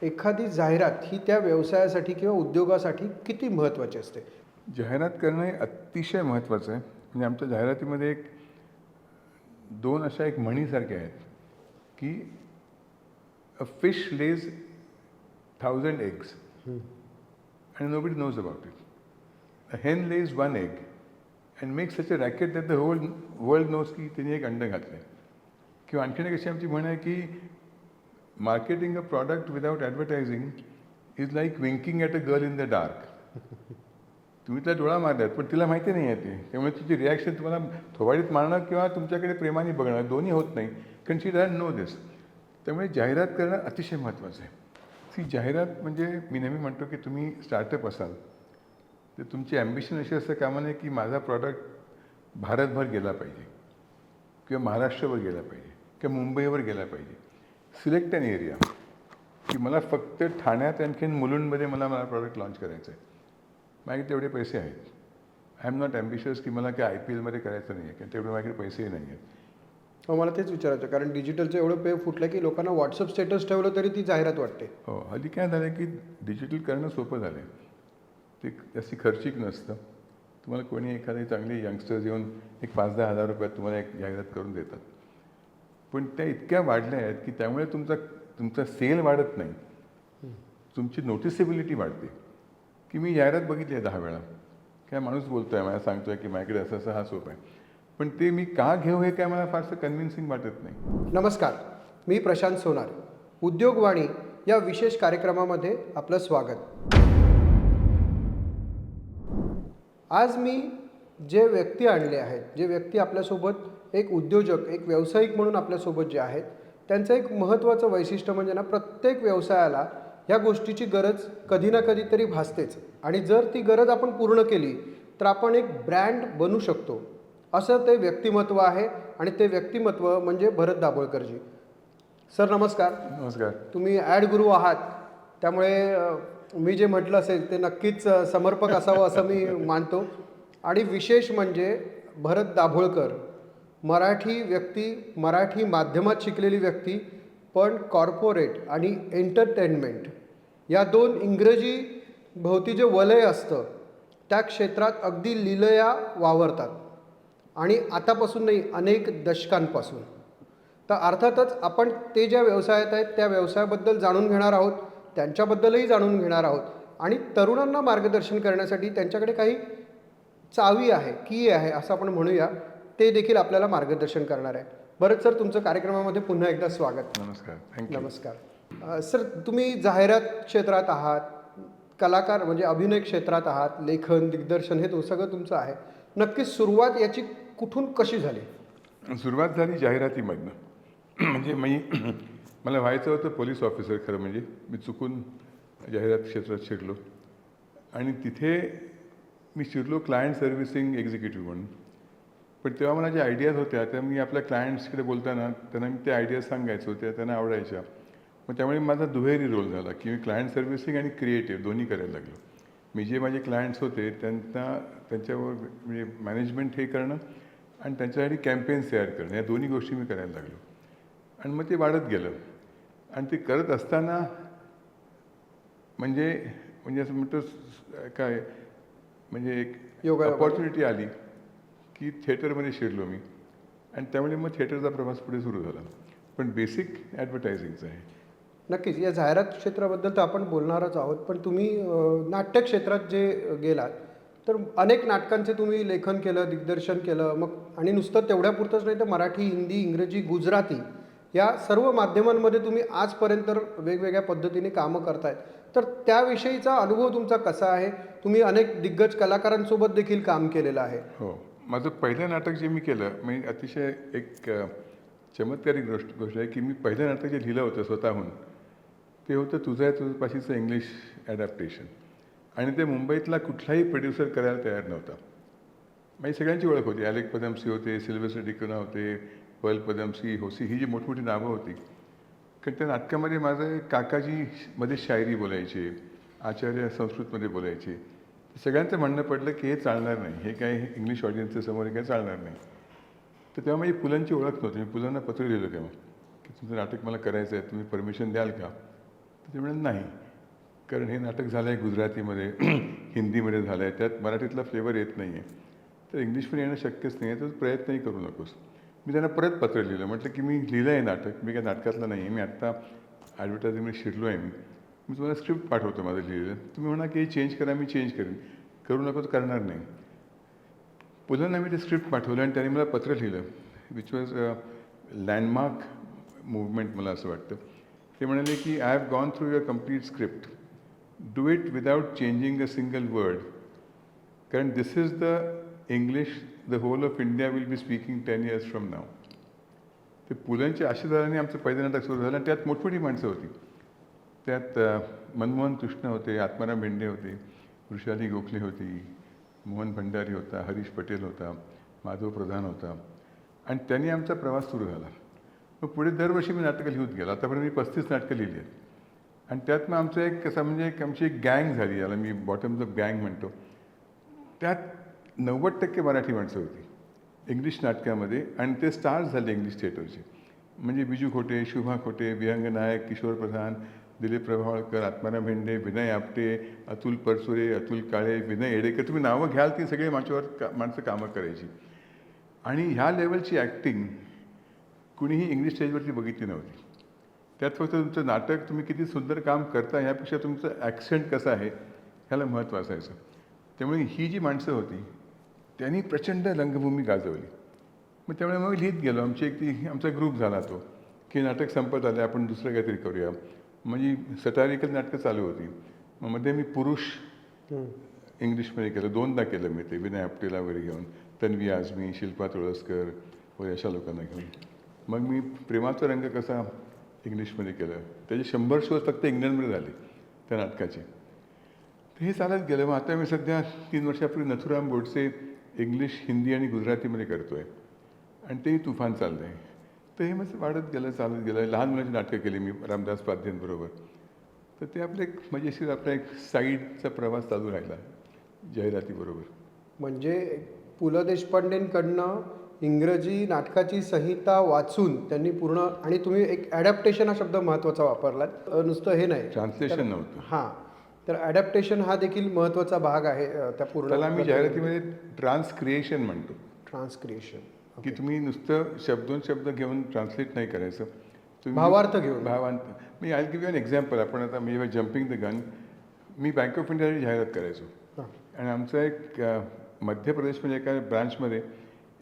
एखादी जाहिरात ही त्या व्यवसायासाठी किंवा उद्योगासाठी किती महत्त्वाची असते? जाहिरात करणं हे अतिशय महत्त्वाचं आहे. म्हणजे आमच्या जाहिरातीमध्ये दोन अशा म्हणीसारख्या आहेत, की a fish lays 1000 eggs and nobody knows about it. A hen lays 1 egg and makes such a racket that the whole world knows की तिने एक अंड घातलं आहे. किंवा आणखीन एक अशी आमची म्हण आहे की marketing a product without advertising is like winking at a girl in the dark. तुम्ही तिला डोळा मारलात पण तिला माहिती नाही आहे ते, त्यामुळे तिची रिॲक्शन तुम्हाला थोबाडीत मारणं किंवा तुमच्याकडे प्रेमाने बघणं दोन्ही होत नाही, कारण शी डझंट नो दिस. त्यामुळे जाहिरात करणं अतिशय महत्त्वाचं आहे. ती जाहिरात म्हणजे मी नेहमी म्हणतो की तुम्ही स्टार्टअप असाल तर तुमची ॲम्बिशन अशी असतं कामा नये की माझा प्रॉडक्ट भारतभर गेला पाहिजे किंवा महाराष्ट्रावर गेला पाहिजे किंवा मुंबईवर गेला पाहिजे. सिलेक्ट ॲन एरिया की मला फक्त ठाण्यात आणखीन मुलुंडमध्ये मला प्रॉडक्ट लॉन्च करायचं आहे. माझ्याकडे तेवढे पैसे आहेत. आय एम नॉट ॲम्बिशियस की मला काय IPLमध्ये करायचं नाही आहे, कारण तेवढे माझ्याकडे पैसेही नाही आहेत. मला तेच विचारायचं, कारण डिजिटलचं एवढं पे फुटलं की लोकांना व्हॉट्सअप स्टेटस ठेवलं तरी ती जाहिरात वाटते. हो, हल्ली काय झालं आहे की डिजिटल करणं सोपं झालं आहे. ते जास्ती खर्चिक नसतं. तुम्हाला कोणी एखादे चांगले यंगस्टर्स येऊन एक 5-10 हजार रुपयात तुम्हाला एक जाहिरात करून देतात. पण त्या इतक्या वाढल्या आहेत की त्यामुळे तुमचा सेल वाढत नाही, तुमची नोटिसेबिलिटी वाढते. की मी जाहिरात बघितली आहे 10 वेळा, काय माणूस बोलतो आहे, मला सांगतो आहे की माझ्याकडे असं असं हा सोप आहे, पण ते मी का घेऊ हे काय मला फारसं कन्व्हिन्सिंग वाटत नाही. नमस्कार, मी प्रशांत सोनार. उद्योगवाणी या विशेष कार्यक्रमामध्ये आपलं स्वागत. आज मी जे व्यक्ती आणले आहेत, जे व्यक्ती आपल्यासोबत एक उद्योजक, एक व्यावसायिक म्हणून आपल्यासोबत जे आहेत, त्यांचं एक महत्त्वाचं वैशिष्ट्य म्हणजे ना, प्रत्येक व्यवसायाला ह्या गोष्टीची गरज कधी ना कधीतरी भासतेच, आणि जर ती गरज आपण पूर्ण केली तर आपण एक ब्रँड बनू शकतो. असं ते व्यक्तिमत्व आहे, आणि ते व्यक्तिमत्व म्हणजे भरत दाभोळकरजी. सर नमस्कार. नमस्कार. तुम्ही ॲड गुरु आहात, त्यामुळे मी जे म्हटलं असेल ते नक्कीच समर्पक असावं असं मी मानतो. आणि विशेष म्हणजे भरत दाभोळकर मराठी व्यक्ती, मराठी माध्यमात शिकलेली व्यक्ती, पण कॉर्पोरेट आणि एंटरटेनमेंट या दोन इंग्रजी भोवती जे वलय असतं त्या क्षेत्रात अगदी लीलया वावरतात, आणि आतापासून नाही, अनेक दशकांपासून. तर अर्थातच आपण ते ज्या व्यवसायात आहेत त्या व्यवसायाबद्दल जाणून घेणार आहोत, त्यांच्याबद्दलही जाणून घेणार आहोत, आणि तरुणांना मार्गदर्शन करण्यासाठी त्यांच्याकडे काही चावी आहे, की आहे असं आपण म्हणूया, ते देखील आपल्याला मार्गदर्शन करणार आहे. भरत सर, तुमचं कार्यक्रमामध्ये पुन्हा एकदा स्वागत. नमस्कार. थँक्यू. नमस्कार. सर, तुम्ही जाहिरात क्षेत्रात आहात, कलाकार म्हणजे अभिनय क्षेत्रात आहात, लेखन, दिग्दर्शन हे सगळं तुमचं आहे. नक्कीच सुरुवात याची कुठून कशी झाली? सुरुवात झाली जाहिरातीमधनं. म्हणजे मला व्हायचं होतं पोलीस ऑफिसर. खरं म्हणजे मी चुकून जाहिरात क्षेत्रात शिरलो, आणि तिथे मी शिरलो क्लायंट सर्व्हिसिंग एक्झिक्युटिव्ह म्हणून. पण तेव्हा मला ज्या आयडियाज होत्या त्या मी आपल्या क्लायंट्सकडे बोलताना त्यांना मी त्या आयडियाज सांगायचो, त्या त्यांना आवडायच्या. मग त्यामुळे माझा दुहेरी रोल झाला की मी क्लायंट सर्व्हिसिंग आणि क्रिएटिव्ह दोन्ही करायला लागलो. मी जे माझे क्लायंट्स होते त्यांच्यावर म्हणजे मॅनेजमेंट हे करणं आणि त्यांच्यासाठी कॅम्पेन्स तयार करणं, या दोन्ही गोष्टी मी करायला लागलो. आणि मग ते वाढत गेलं, आणि ते करत असताना म्हणजे असं म्हणतो काय, म्हणजे एक अपॉर्च्युनिटी आली की थिएटरमध्ये शिरलो मी, आणि त्यामुळे मग थिएटरचा प्रवास पुढे सुरू झाला. पण बेसिक ॲडव्हर्टायझिंगचं आहे. नक्कीच या जाहिरात क्षेत्राबद्दल तर आपण बोलणारच आहोत, पण तुम्ही नाट्य क्षेत्रात जे गेलात तर अनेक नाटकांचे तुम्ही लेखन केलं, दिग्दर्शन केलं, मग आणि नुसतं तेवढ्यापुरतंच नाही तर मराठी, हिंदी, इंग्रजी, गुजराती या सर्व माध्यमांमध्ये तुम्ही आजपर्यंत वेगवेगळ्या पद्धतीने कामं करतायत. तर त्याविषयीचा अनुभव तुमचा कसा आहे? तुम्ही अनेक दिग्गज कलाकारांसोबत देखील काम केलेलं आहे. हो, माझं पहिलं नाटक जे मी केलं म्हणजे अतिशय एक चमत्कारिक गोष्ट आहे की मी पहिलं नाटक जे लिहिलं होतं स्वतःहून ते होतं तुझ्यापाशीचं इंग्लिश ॲडॅप्टेशन, आणि ते मुंबईतला कुठलाही प्रोड्युसर करायला तयार नव्हता. माझी सगळ्यांची ओळख होती. ॲलेक पदमसी होते, सिल्व्हेस्टर डिकोना होते, पर्ल पदमसी, होसी, ही जी मोठमोठी नावं होती. कारण त्या नाटकामध्ये माझं काकाजी मध्ये शायरी बोलायचे, आचार्य संस्कृतमध्ये बोलायचे. सगळ्यांचं म्हणणं पडलं की हे चालणार नाही, हे काय इंग्लिश ऑडियन्सच्या समोर हे काय चालणार नाही. तर तेव्हा माझी पुलंची ओळख नव्हती. मी पुलांना पत्र लिहिलं तेव्हा की तुमचं नाटक मला करायचं आहे, तुम्ही परमिशन द्याल का? ते म्हणाले नाही, कारण हे नाटक झालं आहे गुजरातीमध्ये हिंदीमध्ये झालं आहे, त्यात मराठीतला फ्लेवर येत नाही आहे, तर इंग्लिशमध्ये येणं शक्यच नाही आहे, तर प्रयत्नही करू नकोस. मी त्यांना परत पत्र लिहिलं, म्हटलं की मी लिहिलं आहे नाटक, मी काय नाटकातलं नाही आहे, मी आत्ता ॲडव्हर्टायझिंगमध्ये शिरलो आहे, मी तुम्हाला स्क्रिप्ट पाठवतो माझं लिहिलेलं, तुम्ही म्हणा की हे चेंज करा, मी चेंज करेन, करू नको तर करणार नाही. पुलांना मी ते स्क्रिप्ट पाठवलं आणि त्यांनी मला पत्र लिहिलं, विच वॉज लँडमार्क मूवमेंट मला असं वाटतं. ते म्हणाले की I have gone through your complete script, do it without changing a single word, कारण this is the English the whole of India will be speaking 10 years from now. ते पुलंच्या आशीर्वादाने आमचं पहिलं नाटक सुरू झालं आणि त्यात मोठमोठी माणसं होती. त्यात मनमोहन कृष्ण होते, आत्माराम भेंडे होते, वृषाली गोखले होती, मोहन भंडारी होता, हरीश पटेल होता, माधव प्रधान होता आणि त्यांनी आमचा प्रवास सुरू झाला. मग पुढे दरवर्षी मी नाटकं लिहत गेलो. आतापर्यंत मी 35 नाटकं लिहिली आहेत आणि त्यात मग आमचं एक कसं म्हणजे एक आमची एक गँग झाली, याला मी बॉटम्स ऑफ गँग म्हणतो. त्यात 90% मराठी माणसं होती इंग्लिश नाटकामध्ये आणि ते स्टार्स झाले इंग्लिश थिएटरचे. म्हणजे बिजू खोटे, शुभा खोटे, विहंग नायक, किशोर प्रधान, दिलीप प्रभावळकर, आत्माराम भेंडे, विनय आपटे, अतुल परसुरे, अतुल काळे, विनय येडेकर, तुम्ही नावं घ्याल ती सगळे माझ्यावर माणसं कामं करायची. आणि ह्या लेवलची ॲक्टिंग कुणीही इंग्लिश स्टेजवरती बघितली नव्हती. त्यात फक्त तुमचं नाटक तुम्ही किती सुंदर काम करता ह्यापेक्षा तुमचं ॲक्सेंट कसं आहे ह्याला महत्त्व असायचं. त्यामुळे ही जी माणसं होती त्यांनी प्रचंड रंगभूमी गाजवली. मग त्यामुळे मग लिहित गेलो. आमचा ग्रुप झाला तो की नाटक संपत आलं, आपण दुसरं काहीतरी करूया. म्हणजे सटारिकल नाटकं चालू होती. मग मध्ये मी पुरुष इंग्लिशमध्ये केलं, 2दा केलं मी ते, विनय आपटेला वगैरे घेऊन, तन्वी आझमी, शिल्पा तुळसकर वगैरे अशा लोकांना घेऊन. मग मी प्रेमाचा रंग कसा इंग्लिशमध्ये केलं, त्याचे 100 शोज फक्त इंग्लंडमध्ये झाले त्या नाटकाचे. तर हे चालत गेलं. मग आता मी सध्या 3 वर्षापूर्वी नथुराम गोडसे इंग्लिश, हिंदी आणि गुजरातीमध्ये करतो आहे आणि तेही तुफान चाललं आहे. तर हे मग वाढत गेलं, चालत गेलं. लहान मुलांची नाटकं केली मी रामदास पाध्यांबरोबर. तर ते आपलं एक मजेशीर आपला एक साईडचा प्रवास चालू राहिला जाहिरातीबरोबर. म्हणजे पु ल देशपांडेंकडनं इंग्रजी नाटकाची संहिता वाचून त्यांनी पूर्ण, आणि तुम्ही एक ॲडॅप्टेशन हा शब्द महत्त्वाचा वापरलात, नुसतं हे नाही, ट्रान्सलेशन नव्हतं. हां, तर ॲडॅप्टेशन हा देखील महत्त्वाचा भाग आहे त्या पूर्ण. त्याला आम्ही जाहिरातीमध्ये ट्रान्सक्रिएशन म्हणतो. ट्रान्सक्रिएशन, की तुम्ही नुसतं शब्द घेऊन ट्रान्सलेट नाही करायचं, तुम्ही भावार्थ घेऊन. भावांत. मी I give you an example. आपण आता मी जम्पिंग द गन, मी बँक ऑफ इंडियाची जाहिरात करायचो आणि आमचा एक मध्य प्रदेशमध्ये एका ब्रांचमध्ये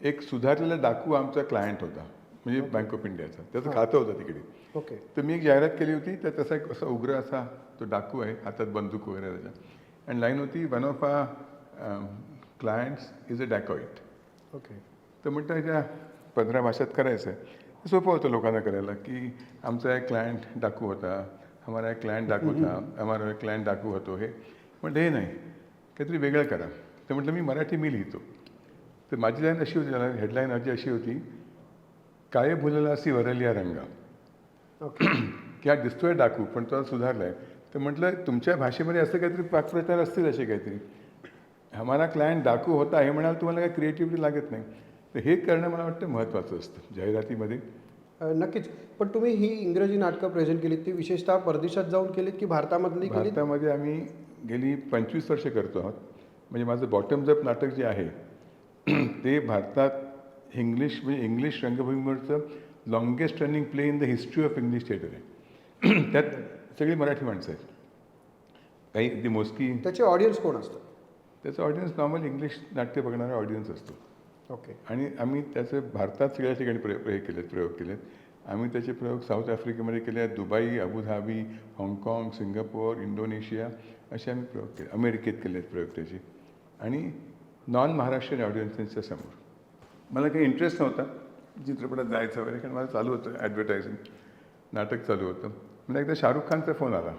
एक सुधारलेला डाकू आमचा क्लायंट होता, म्हणजे बँक ऑफ इंडियाचा, त्याचं खातं होतं तिकडे. ओके. तर मी एक जाहिरात केली होती, तर तसा एक असा उग्र असा तो डाकू आहे, हातात बंदूक वगैरे त्याच्या, आणि लाईन होती, one of our clients is a dacoit. Okay. तर म्हटलं ह्याच्या 15 भाषात करायचं आहे. सोपं होतं लोकांना करायला, की आमचा एक क्लायंट डाकू होता, हमारा एक क्लायंट डाकू था, हमारा एक क्लायंट डाकू होतो. हे म्हटलं हे नाही, काहीतरी वेगळं करा. तर म्हटलं मी लिहितो. तर माझी लाईन अशी होती, त्याला हेडलाईन माझी अशी होती, काय भुलला अशी वरलिया रंगा. ओके. की हा दिसतोय डाकू पण तो सुधारला आहे. तर म्हटलं तुमच्या भाषेमध्ये असं काहीतरी वाक्प्रचार असतील असे काहीतरी. हमारा क्लायंट डाकू होता हे म्हणाल, तुम्हाला काही क्रिएटिव्हिटी लागत नाही. तर हे करणं मला वाटतं महत्त्वाचं असतं जाहिरातीमध्ये. नक्कीच. पण तुम्ही ही इंग्रजी नाटकं प्रेझेंट केलीत ती विशेषतः परदेशात जाऊन केलीत की भारतामधली केलीत? भारतामध्ये आम्ही गेली 25 वर्ष करतो आहोत. म्हणजे माझं बॉटम्स अप नाटक जे आहे ते भारतात इंग्लिश रंगभूमीवरचं longest running play in the history of English theatre आहे. त्यात सगळी मराठी माणसं आहेत, काही अगदी मोजकी. त्याचे ऑडियन्स कोण असतं? त्याचा ऑडियन्स नॉर्मल इंग्लिश नाट्य बघणारा ऑडियन्स असतो. ओके. आणि आम्ही त्याचे भारतात सगळ्या ठिकाणी प्रयोग केलेत. आम्ही त्याचे प्रयोग साऊथ आफ्रिकेमध्ये केले आहेत, दुबई, अबुधाबी, हाँगकाँग, सिंगापूर, इंडोनेशिया असे आम्ही प्रयोग केले. अमेरिकेत केले आहेत प्रयोग त्याचे, आणि नॉन महाराष्ट्रीयन ऑडियन्सेसच्या समोर. मला काही इंटरेस्ट नव्हता चित्रपटात जायचं वगैरे, कारण मला चालू होतं ॲडव्हर्टायझिंग, नाटक चालू होतं. मला एकदा शाहरुख खानचा फोन आला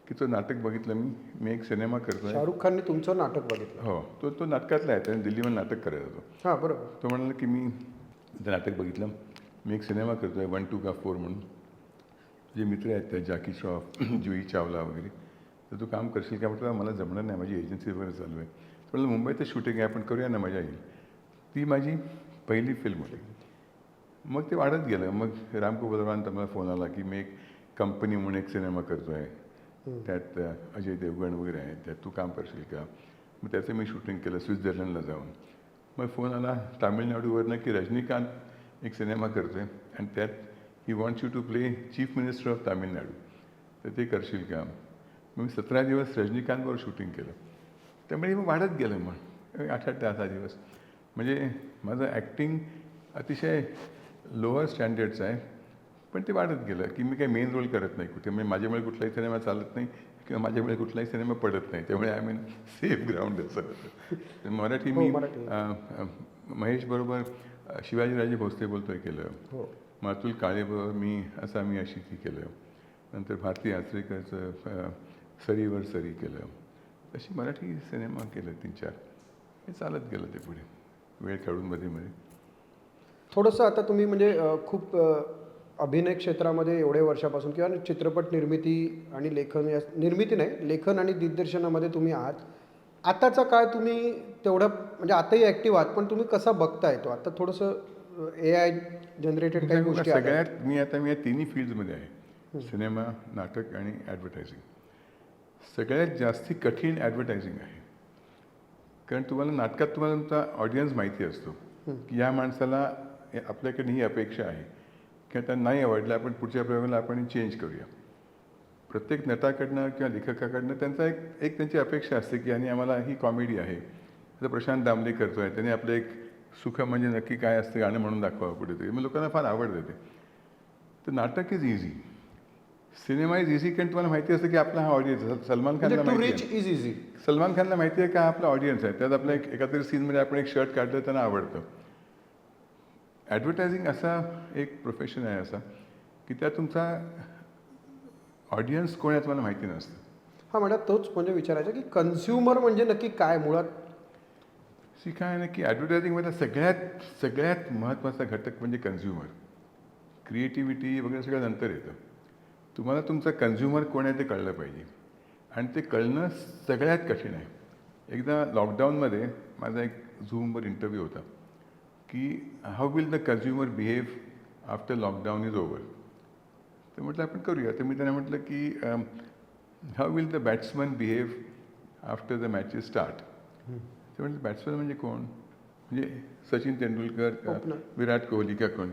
की तो नाटक बघितलं मी एक सिनेमा करतो आहे. शाहरुख खानने तुमचं नाटक बघितलं? हो, तो नाटकातला आहे, त्याने दिल्लीमध्ये नाटक करायचा होतो. हां, बरोबर. तो म्हणाला की मी ते नाटक बघितलं, मी एक सिनेमा करतो आहे 1, 2 का 4 म्हणून. जे मित्र आहेत त्या जॅकी श्रॉफ, जुई चावला वगैरे, तर तू काम करशील का? म्हटलं मला जमणार नाही, माझी एजन्सी वगैरे चालू आहे. म्हटलं मुंबईतच शूटिंग आहे, आपण करूया ना, मजा येईल. ती माझी पहिली फिल्म होती. मग ते वाढत गेलं. मग रामगोपाल वर्मांचा मला फोन आला की मी एक कंपनी म्हणून एक सिनेमा करतो आहे, त्यात अजय देवगण वगैरे आहे, त्यात तू काम करशील का? मग त्याचं मी शूटिंग केलं स्वित्झर्लंडला जाऊन. मग फोन आला तामिळनाडूवरनं की रजनीकांत एक सिनेमा करतो आहे आणि त्यात ही wants you to play chief minister of Tamil Nadu, तर ते करशील का? मग मी 17 दिवस रजनीकांतवर शूटिंग केलं. त्यामुळे मग वाढत गेलं, मग 8-8 10 दिवस. म्हणजे माझं ॲक्टिंग अतिशय लोअर स्टँडर्डचं आहे, पण ते वाढत गेलं की मी काही मेन रोल करत नाही कुठे. म्हणजे माझ्यामुळे कुठलाही सिनेमा चालत नाही किंवा माझ्यामुळे कुठलाही सिनेमा पडत नाही, त्यामुळे आय मीन सेफ ग्राउंड असं. मराठी मी महेश बरोबर शिवाजीराजे भोसले बोलतोय केलं, मातुल काळेबरोबर मी अशी ती केलं, नंतर भारती आचरेकरचं सरीवर सरी केलं. अशी मराठी सिनेमा केलं 3-4. हे चालत गेलं ते पुढे वेळ काढून मध्ये. थोडंसं आता तुम्ही म्हणजे खूप अभिनय क्षेत्रामध्ये एवढे वर्षापासून किंवा चित्रपट निर्मिती आणि लेखन, या निर्मिती नाही, लेखन आणि दिग्दर्शनामध्ये तुम्ही आहात. आताचा काळ तुम्ही तेवढं म्हणजे आताही ॲक्टिव्ह आहात, पण तुम्ही कसा बघताय तो आता? थोडंसं AI जनरेटेड काही गोष्टी आल्या. सगळ्यात मी या तिन्ही फील्ड्समध्ये आहे, सिनेमा, नाटक आणि ॲडव्हर्टायझिंग. सगळ्यात जास्ती कठीण ॲडव्हर्टायझिंग आहे, कारण तुम्हाला नाटकात तुम्हाला तुमचा ऑडियन्स माहिती असतो की या माणसाला आपल्याकडे ही अपेक्षा आहे किंवा त्यांना नाही आवडलं, आपण पुढच्या प्रयोगाला आपण चेंज करूया. प्रत्येक नटाकडनं किंवा लेखकाकडनं त्यांचा एक त्यांची अपेक्षा असते की आणि आम्हाला ही कॉमेडी आहे. आता प्रशांत दामले करतो आहे, त्याने आपलं एक सुख म्हणजे नक्की काय असतं गाणं म्हणून दाखवावं कुठेतरी, मग लोकांना फार आवडतं ते. तर नाटक is easy, cinema is easy, कारण तुम्हाला माहिती असतं की आपला हा ऑडियन्स आहे. सलमान खानला माहिती आहे, सलमान खानला माहिती आहे का आपला ऑडियन्स आहे, त्यात आपला एखाद्या सीनमध्ये आपण एक शर्ट काढलं त्यांना आवडतं. ॲडव्हर्टायझिंग असा एक प्रोफेशन आहे असा की त्यात तुमचा ऑडियन्स कोण आहे तुम्हाला माहिती नसतं. हां, मला तोच म्हणजे विचारायचं की कन्झ्युमर म्हणजे नक्की काय मुळात? काय ना की ॲडव्हर्टायझिंगमधला सगळ्यात महत्त्वाचा घटक म्हणजे कन्झ्युमर. क्रिएटिव्हिटी वगैरे सगळं नंतर येतं. तुम्हाला तुमचा कन्झ्युमर कोण आहे ते कळलं पाहिजे, आणि ते कळणं सगळ्यात कठीण आहे. एकदा लॉकडाऊनमध्ये माझा एक झूमवर इंटरव्ह्यू होता की how will the consumer behave after lockdown is over. तर म्हटलं आपण करूया. तर मी त्यांना म्हटलं की how will the batsman behave after the matches start. ते म्हटलं बॅट्समन म्हणजे कोण, म्हणजे सचिन तेंडुलकर, विराट कोहली का कोण?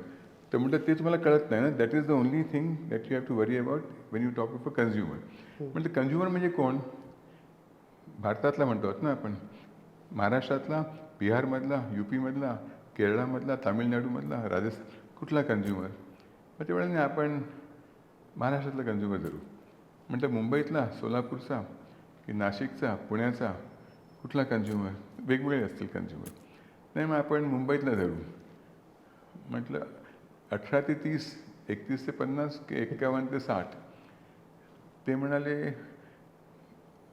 तर म्हटलं ते तुम्हाला कळत नाही ना. That is the only thing that you have to worry about when you talk of a consumer. म्हटलं कन्झ्युमर म्हणजे कोण? भारतातला म्हणतो ना आपण, महाराष्ट्रातला, बिहारमधला, UPमधला, केरळामधला, तामिळनाडूमधला, राजस्थान, कुठला कन्झ्युमर? मग ते म्हणाले आपण महाराष्ट्रातला कन्झ्युमर धरू. म्हटलं मुंबईतला, सोलापूरचा की नाशिकचा, पुण्याचा, कुठला कन्झ्युमर? वेगवेगळे असतील कन्झ्युमर. नाही मग आपण मुंबईतला धरू. म्हटलं 18 ते 30, 31 ते 50 की 51 ते 60? ते म्हणाले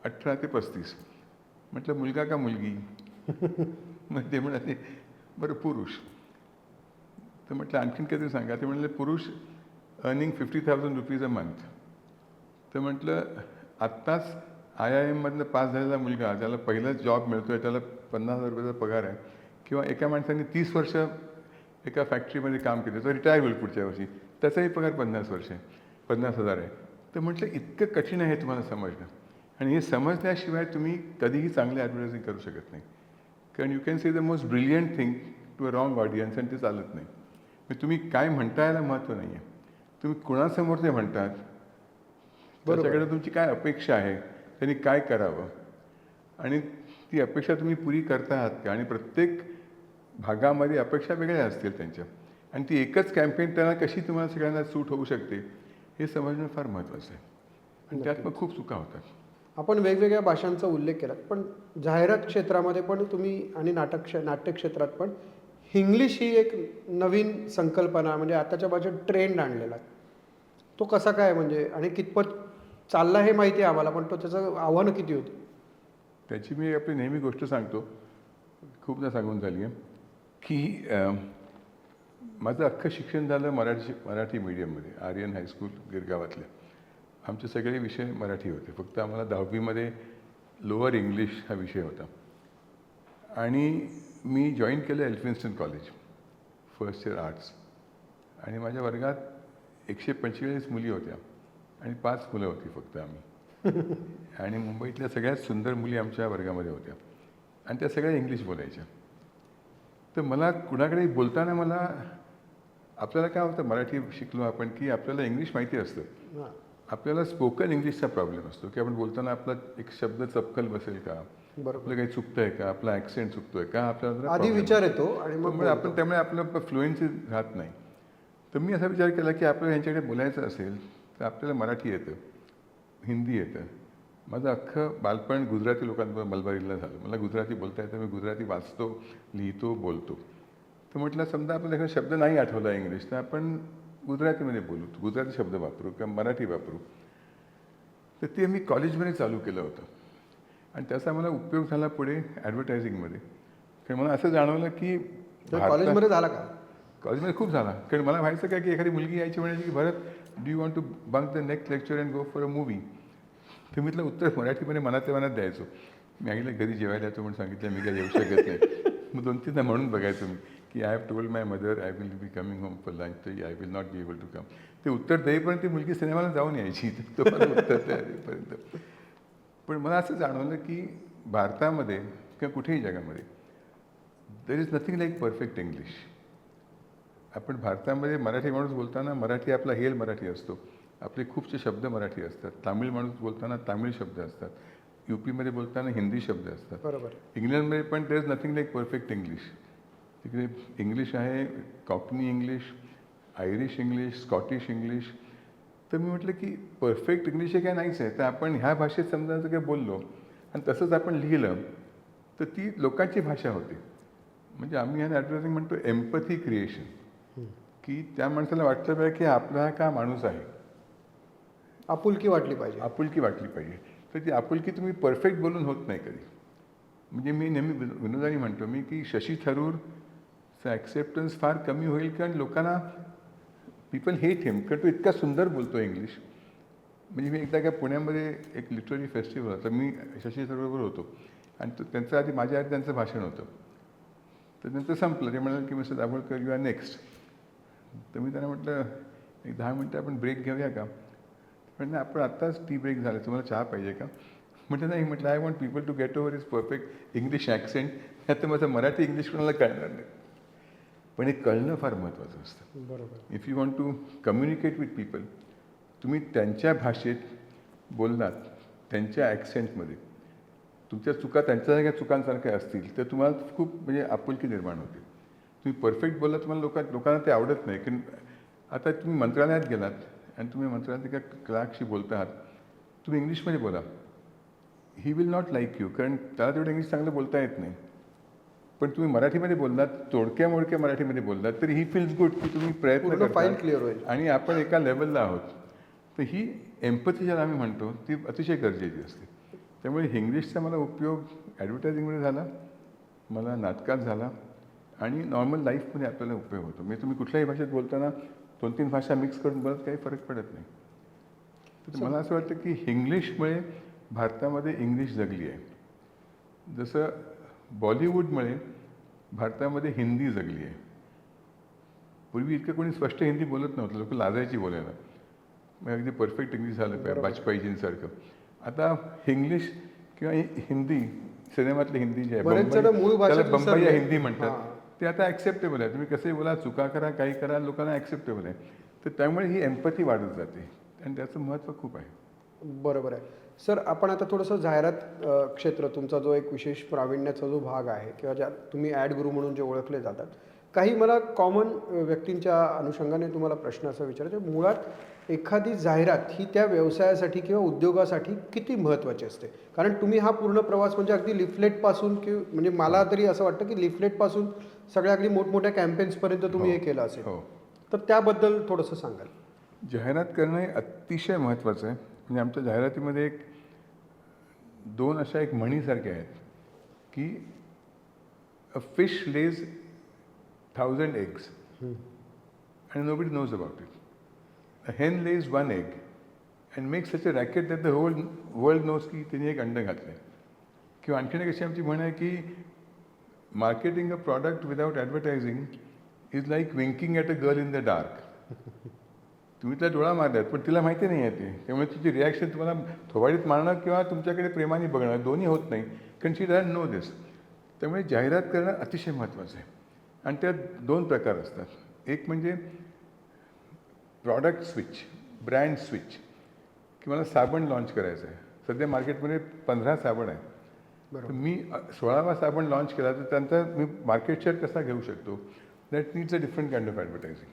18 ते 35. म्हटलं मुलगा का मुलगी? मग ते म्हणाले बरं पुरुष. तर म्हटलं आणखीन काहीतरी सांगा. ते म्हणाले पुरुष अर्निंग 50,000 रुपीज अ मंथ. तर म्हटलं आत्ताच IIMमधनं पास झालेला मुलगा, त्याला पहिलाच जॉब मिळतो आहे, त्याला 50,000 रुपयाचा पगार आहे, किंवा एका माणसाने 30 वर्ष एका फॅक्टरीमध्ये काम केलं तर रिटायर होईल पुढच्या वर्षी, त्याचाही पगार 50 वर्ष आहे, 50,000 आहे. तर म्हटलं इतकं कठीण आहे तुम्हाला समजणं, आणि हे समजल्याशिवाय तुम्ही कधीही चांगले ॲडव्हर्टायझिंग करू शकत नाही. कारण you can say the most brilliant thing to a wrong audience, आणि ते चालत नाही. मग तुम्ही काय म्हणता याला महत्त्व नाही आहे, तुम्ही कुणासमोर ते म्हणतात, त्याच्याकडे तुमची काय अपेक्षा आहे, त्यांनी काय करावं, आणि ती अपेक्षा तुम्ही पुरी करता आहात का? आणि प्रत्येक भागामध्ये अपेक्षा वेगळ्या असतील त्यांच्या, आणि ती एकच कॅम्पेन त्यांना कशी तुम्हाला सगळ्यांना सूट होऊ शकते हे समजणं फार महत्त्वाचं आहे. आणि त्यात मग खूप चुका होतात. आपण वेगवेगळ्या भाषांचा उल्लेख केला, पण जाहिरात क्षेत्रामध्ये पण तुम्ही आणि नाट्य क्षेत्रात पण इंग्लिश ही एक नवीन संकल्पना म्हणजे आताच्या भाषेत ट्रेंड आणलेला आहे. तो कसा काय म्हणजे, आणि कितपत चालला हे माहिती आहे आम्हाला, पण तो त्याचं आव्हानं किती होती? त्याची मी आपली नेहमी गोष्ट सांगतो, खूपदा सांगून झाली आहे की माझं अख्खं शिक्षण झालं मराठी मीडियममध्ये, आर्यन हायस्कूल गिरगावातल्या. आमचे सगळे विषय मराठी होते, फक्त आम्हाला 10वीमध्ये लोअर इंग्लिश हा विषय होता. आणि मी जॉईन केलं Elphinstone college, first year arts, आणि माझ्या वर्गात 145 मुली होत्या, आणि 5 मुलं होती फक्त आम्ही. आणि मुंबईतल्या सगळ्यात सुंदर मुली आमच्या वर्गामध्ये होत्या आणि त्या सगळ्या इंग्लिश बोलायच्या. तर मला कुणाकडे बोलताना मला आपल्याला काय होतं, मराठी शिकलो आपण की आपल्याला इंग्लिश माहिती असतं. हां. आपल्याला स्पोकन इंग्लिशचा प्रॉब्लेम असतो की आपण बोलताना आपला एक शब्द चपकल बसेल का, बरोबर. आपलं काही चुकतंय का, आपला ॲक्सेंट चुकतोय का, आपल्याला जरा आधी problem विचार असतो. येतो आणि मग त्यामुळे आपलं फ्लुएन्सी राहत नाही. तर मी असा विचार केला की आपल्याला यांच्याकडे बोलायचं असेल तर आपल्याला मराठी येतं, हिंदी येतं. माझं अख्खं बालपण गुजराती लोकांबरोबर मलबारीला झालं. मला गुजराती बोलता येतं, मी गुजराती वाचतो, लिहितो, बोलतो. तर म्हटलं समजा आपल्याला एखादा शब्द नाही आठवला इंग्लिश, तर आपण गुजरातीमध्ये बोलू, गुजराती शब्द वापरू किंवा मराठी वापरू. तर ते मी कॉलेजमध्ये चालू केलं होतं आणि त्याचा मला उपयोग झाला पुढे ॲडव्हर्टायझिंगमध्ये. कारण मला असं जाणवलं की कॉलेजमध्ये झाला का? कॉलेजमध्ये खूप झाला. कारण मला व्हायचं काय की एखादी मुलगी यायची म्हणायची की Bharat, do you want to bunk the next lecture and go for a movie. तर मी तिला उत्तर मराठीमध्ये मनातल्या मनात द्यायचो. मी आईला घरी जेवायला येतो म्हणून सांगितलं, मी काय येऊ शकत नाही. मग 2-3दा म्हणून बघायचो मी की I have told my mother I will be coming home for lunch, तर I will not be able to come. ते उत्तर देईपर्यंत ती मुलगी सिनेमाला जाऊन यायची. तो मला उत्तर देईपर्यंत. पण मला असं जाणवलं की भारतामध्ये किंवा कुठेही जगामध्ये there is nothing like perfect English. आपण भारतामध्ये मराठी माणूस बोलताना मराठी आपला हेल मराठी असतो. आपले खूपसे शब्द मराठी असतात. तामिळ माणूस बोलताना तामिळ शब्द असतात. UPमध्ये बोलताना हिंदी शब्द असतात. बरोबर. इंग्लंडमध्ये पण there is nothing like perfect English. तिकडे इंग्लिश आहे, Cockney English, Irish English, Scottish English. तर मी म्हटलं की परफेक्ट इंग्लिश हे काय नाहीच आहे. तर आपण ह्या भाषेत समजा जर काही बोललो आणि तसंच आपण लिहिलं तर ती लोकांची भाषा होते. म्हणजे आम्ही ह्या ॲडव्हर्टायझिंग म्हणतो एम्पथी क्रिएशन, की त्या माणसाला वाटलं पाहिजे की आपला हा का माणूस आहे, आपुलकी वाटली पाहिजे. आपुलकी वाटली पाहिजे. तर ती आपुलकी तुम्ही परफेक्ट बोलून होत नाही कधी. म्हणजे मी नेहमी विनोदाने म्हणतो मी की शशी थरूरचं ॲक्सेप्टन्स फार कमी होईल कारण लोकांना पीपल हेट हिम, कारण तो इतका सुंदर बोलतो इंग्लिश. म्हणजे मी एकदा काय पुण्यामध्ये एक लिटररी फेस्टिवल होतं, मी शशी थरूरबरोबर होतो आणि त्यांचं आधी माझ्या आधी त्यांचं भाषण होतं. तर त्यांचं संपलं. ते म्हणाले की mister Dabholkar you are next. तर मी त्यांना म्हटलं एक 10 मिनटं आपण ब्रेक घेऊया का. म्हणजे आपण आत्ताच टी ब्रेक झाला, तुम्हाला चहा पाहिजे का. म्हटलं नाही. म्हटलं I want people to get over is perfect English accent. आता माझं मराठी इंग्लिश कोणाला कळणार नाही. पण हे कळणं फार महत्त्वाचं असतं. बरोबर. If you want to communicate with people, तुम्ही त्यांच्या भाषेत बोललात, त्यांच्या ॲक्सेंटमध्ये, तुमच्या चुका त्यांच्यासारख्या चुकांसारख्या असतील तर तुम्हाला खूप म्हणजे आपुलकी निर्माण होते. तुम्ही परफेक्ट बोललात तुम्हाला लोकांना ते आवडत नाही. कारण आता तुम्ही मंत्रालयात गेलात आणि तुम्ही मंत्रालयात एका क्लार्कशी बोलता आहात, तुम्ही इंग्लिशमध्ये बोला, he will not like you, कारण त्याला तेवढं इंग्लिश चांगलं बोलता येत नाही. पण तुम्ही मराठीमध्ये बोललात, तोडक्या मोडक्या मराठीमध्ये बोललात, तर ही फील्स गुड की तुम्ही प्रयत्न पूर्ण फाईल करता क्लिअर होईल. आणि आपण एका लेवलला आहोत. तर ही एम्पथी ज्याला आम्ही म्हणतो ती अतिशय गरजेची असते. त्यामुळे इंग्लिशचा मला उपयोग ॲडव्हर्टायझिंगमध्ये झाला, मला नाटकात झाला आणि नॉर्मल लाईफमध्ये आपल्याला उपयोग होतो. म्हणजे तुम्ही कुठल्याही भाषेत बोलताना 2-3 भाषा मिक्स करून बोलत काही फरक पडत नाही. तर मला असं वाटतं की इंग्लिशमुळे भारतामध्ये इंग्लिश जगली आहे. जसं बॉलिवूडमुळे भारतामध्ये हिंदी जगली आहे. पूर्वी इतकं कोणी स्पष्ट हिंदी बोलत नव्हतं, लोक लाजायची बोलायला. मग अगदी परफेक्ट इंग्लिश झालं पाहिजे वाजपेयीजींसारखं. आता इंग्लिश किंवा हिंदी, सिनेमातली हिंदी जी आहे, बरेच जण मूळ भाषा त्याला बंबई विसरले. हिंदी म्हणतात, ते आता ॲक्सेप्टेबल आहे. तुम्ही कसंही बोला, चुका करा, काही करा, लोकांना ॲक्सेप्टेबल आहे. तर त्यामुळे ही एम्पथी वाढत जाते आणि त्याचं महत्त्व खूप आहे. बरोबर आहे. सर, आपण आता थोडंसं जाहिरात क्षेत्र, तुमचा जो एक विशेष प्रावीण्याचा जो भाग आहे किंवा ज्या तुम्ही ॲड गुरु म्हणून जे ओळखले जातात, काही मला कॉमन व्यक्तींच्या अनुषंगाने तुम्हाला प्रश्न असा विचारायचा, मुळात एखादी जाहिरात ही त्या व्यवसायासाठी किंवा उद्योगासाठी किती महत्त्वाची असते? कारण तुम्ही हा पूर्ण प्रवास म्हणजे अगदी लिफलेटपासून म्हणजे मला तरी असं वाटतं की लिफलेटपासून सगळ्या अगदी मोठमोठ्या कॅम्पेन्सपर्यंत तुम्ही हे केलं असेल. हो. तर त्याबद्दल थोडंसं सांगाल? जाहिरात करणं हे अतिशय महत्त्वाचं आहे. म्हणजे आमच्या जाहिरातीमध्ये 2 अशा एक म्हणीसारख्या आहेत की a fish lays 1000 eggs and nobody knows about it. A hen lays 1 egg and makes such a racket that the whole world knows की तिने एक अंड घातलं आहे. किंवा आणखीन एक अशी आमची म्हण आहे की marketing a product without advertising is like winking at a girl in the dark. तुम्ही तिला डोळा मारलात पण तिला माहिती नाही आहे ते, त्यामुळे तिची रिॲक्शन तुम्हाला थोबाडीत मारणं किंवा तुमच्याकडे प्रेमाने बघणं दोन्ही होत नाही, कारण शी डझंट नो दिस. त्यामुळे जाहिरात करणं अतिशय महत्त्वाचं आहे. आणि त्यात 2 प्रकार असतात. एक म्हणजे प्रॉडक्ट स्विच, ब्रँड स्विच, की मला साबण लॉन्च करायचं आहे. सध्या मार्केटमध्ये 15 साबण आहेत. तर मी 16वा साबण लॉन्च केला तर त्यांचा मी मार्केट शेअर कसा घेऊ शकतो. That needs a different kind of advertising.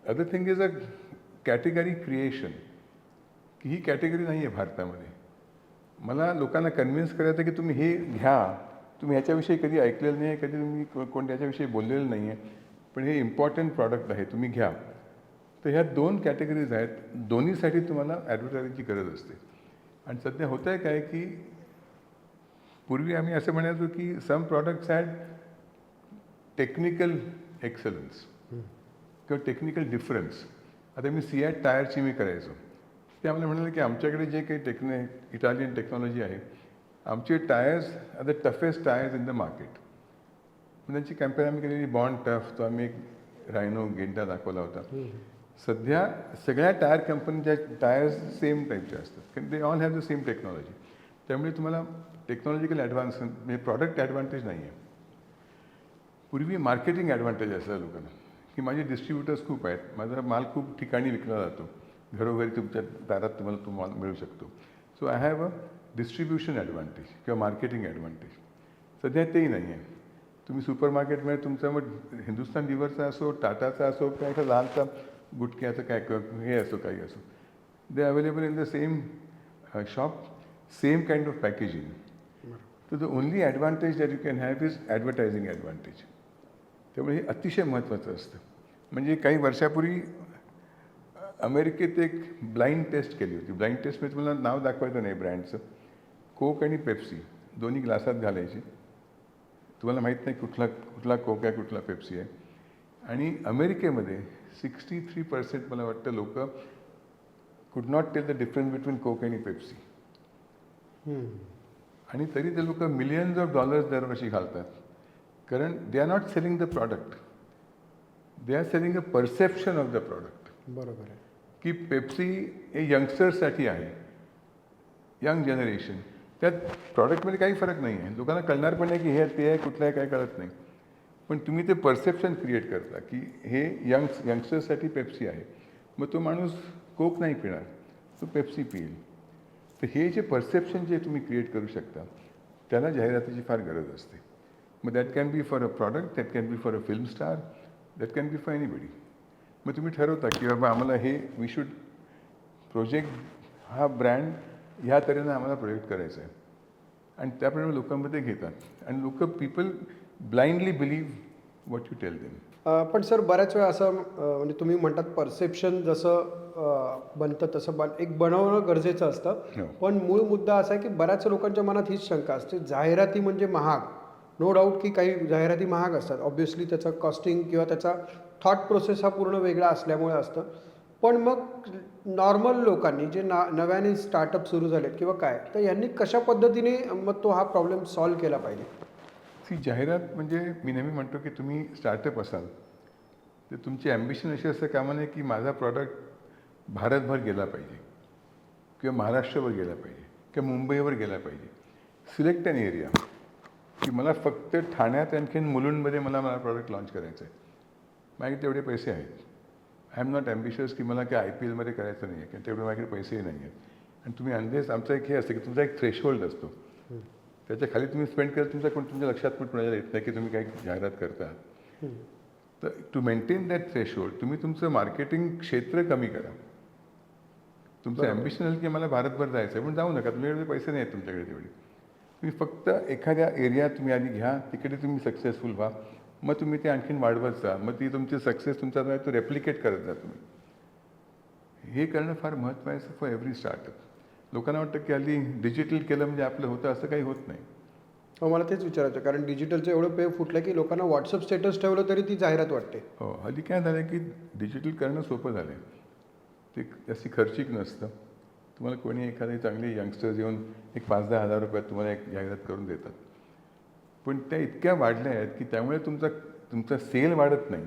Other thing is a category creation, की ही कॅटेगरी नाही आहे भारतामध्ये. मला लोकांना कन्व्हिन्स करायचं की तुम्ही हे घ्या, तुम्ही ह्याच्याविषयी कधी ऐकलेलं नाही आहे, कधी तुम्ही कोण त्याच्याविषयी बोललेलं नाही आहे, पण हे इम्पॉर्टंट प्रॉडक्ट आहे, तुम्ही घ्या. तर ह्या 2 कॅटेगरीज आहेत, दोन्हीसाठी तुम्हाला ॲडव्हर्टायझिंगची गरज असते. आणि सध्या होतं आहे काय की पूर्वी आम्ही असं म्हणायचो की सम प्रॉडक्ट्स हॅड टेक्निकल एक्सलन्स किंवा टेक्निकल डिफरन्स. आता मी सिॲट टायरची मी करायचो, ते आम्हाला म्हणाले की आमच्याकडे जे काही इटालियन टेक्नॉलॉजी आहे, आमचे tyres are the toughest tyres in the market. त्यांची कॅम्पेन आम्ही केलेली बॉन्ड टफ, तो आम्ही एक रायनो गेंडा दाखवला होता. सध्या सगळ्या टायर कंपनीच्या टायर्स सेम टाईपचे असतात, कारण they all have the same technology. त्यामुळे तुम्हाला टेक्नॉलॉजिकल ॲडव्हान्स म्हणजे प्रॉडक्ट ॲडव्हान्टेज नाही आहे. पूर्वी मार्केटिंग ॲडव्हान्टेज असायला लोकांना, की माझे डिस्ट्रीब्युटर्स खूप आहेत, माझा माल खूप ठिकाणी विकला जातो, घरोघरी तुमच्या दारात तुम्हाला तो माल मिळू शकतो. So I have a distribution advantage किंवा मार्केटिंग ॲडव्हान्टेज. सध्या तेही नाही आहे. तुम्ही सुपर मार्केटमध्ये तुमचा मग हिंदुस्तान लिव्हरचा असो, टाटाचा असो, काय एका लहानचा गुटख्याचं काय हे असो, काही असो, they available in the same shop, same kind of packaging. तर the only advantage that you can have is advertising advantage. त्यामुळे हे अतिशय महत्त्वाचं असतं. म्हणजे काही वर्षापूर्वी अमेरिकेत एक ब्लाइंड टेस्ट केली होती. ब्लाइंड टेस्टमध्ये तुम्हाला नाव दाखवायचं नाही ब्रँडचं. कोक आणि पेप्सी दोन्ही ग्लासात घालायची. तुम्हाला माहीत नाही कुठला कोक आहे, कुठला पेप्सी आहे. आणि अमेरिकेमध्ये 63% मला वाटतं लोक could not tell the difference between Coke आणि पेप्सी. आणि तरी ते लोक मिलियन्स ऑफ डॉलर्स दरवर्षी घालतात, कारण they are not selling the product, they are selling a perception of the product. बरोबर आहे. की पेप्सी हे यंगस्टर्ससाठी आहे, यंग जनरेशन. त्यात प्रॉडक्टमध्ये काही फरक नाही आहे, लोकांना कळणार पण नाही की हे ते आहे, कुठलं आहे, काय कळत नाही. पण तुम्ही ते परसेप्शन क्रिएट करता की हे यंगस्टर्ससाठी पेप्सी आहे, मग तो माणूस कोक नाही पिणार, तो पेप्सी पिईल. तर हे जे परसेप्शन जे तुम्ही क्रिएट करू शकता, त्याला जाहिरातीची फार गरज असते. मग that can be for a product, that can be for a film star, that can be for anybody. मग तुम्ही ठरवता की बाबा आम्हाला हे वी शुड प्रोजेक्ट हा ब्रँड ह्या तऱ्हेनं आम्हाला प्रोजेक्ट करायचा आहे. आणि त्याप्रमाणे लोकांमध्ये घेतात आणि लोक people blindly believe what you tell them. पण सर बऱ्याच वेळा असं म्हणजे तुम्ही म्हणतात परसेप्शन जसं बनतं तसं एक बनवणं गरजेचं असतं. हो. पण मूळ मुद्दा असा आहे की बऱ्याच लोकांच्या मनात हीच शंका असते, जाहिराती म्हणजे महाग. नो डाऊट की काही जाहिराती महाग असतात, ऑब्व्हियसली त्याचं कॉस्टिंग किंवा त्याचा थॉट प्रोसेस हा पूर्ण वेगळा असल्यामुळे असतं. पण मग नॉर्मल लोकांनी जे नव्याने स्टार्टअप सुरू झालेत किंवा काय, तर यांनी कशा पद्धतीने मग तो हा प्रॉब्लेम सॉल्व्ह केला पाहिजे. ती जाहिरात म्हणजे मी नेहमी म्हणतो की तुम्ही स्टार्टअप असाल तर तुमची ॲम्बिशन अशी असं कामा नये की माझा प्रॉडक्ट भारतभर गेला पाहिजे किंवा महाराष्ट्रावर गेला पाहिजे किंवा मुंबईवर गेला पाहिजे. सिलेक्ट अन एरिया, की मला फक्त ठाण्यात आणखीन मुलुंडमध्ये मला प्रॉडक्ट लॉन्च करायचं आहे. माझ्याकडे तेवढे पैसे आहेत. आय एम नॉट ॲम्बिशियस की मला काय IPLमध्ये करायचं नाही आहे, कारण तेवढे माझ्याकडे पैसेही नाही आहेत. आणि तुम्ही अंदेस आमचा एक हे असतं की तुमचा एक थ्रेशहोल्ड असतो, त्याच्या खाली तुम्ही स्पेंड करत तुमच्या लक्षात पण कुणाला येत नाही की तुम्ही काही जाहिरात करता. तर टू मेंटेन दॅट थ्रेशहोल्ड तुम्ही तुमचं मार्केटिंग क्षेत्र कमी करा. तुमचं ॲम्बिशन असेल की मला भारतभर जायचं आहे, पण जाऊ नका, तुमच्याकडे पैसे नाही आहेत तुमच्याकडे तेवढे. तुम्ही फक्त एखाद्या एरियात तुम्ही आधी घ्या, तिकडे तुम्ही सक्सेसफुल व्हा, मग तुम्ही ते आणखीन वाढवत जा, मग ती तुमची सक्सेस तुमचा जो आहे तो रेप्लिकेट करत जा तुम्ही. हे करणं फार महत्त्वाचं फॉर एव्हरी स्टार्टअप. लोकांना वाटतं की हल्ली डिजिटल केलं म्हणजे आपलं होतं, असं काही होत नाही. मला तेच विचारायचं, कारण डिजिटलचं एवढं पे फुटलं की लोकांना व्हॉट्सअप स्टेटस ठेवलं तरी ती जाहिरात वाटते. हो, हल्ली काय झालं की डिजिटल करणं सोपं झालं आहे, ते जास्ती खर्चिक नसतं. तुम्हाला कोणी एखादे चांगले यंगस्टर्स येऊन एक 5-10 हजार रुपयात तुम्हाला एक जाहिरात करून देतात. पण त्या इतक्या वाढल्या आहेत की त्यामुळे तुमचा सेल वाढत नाही,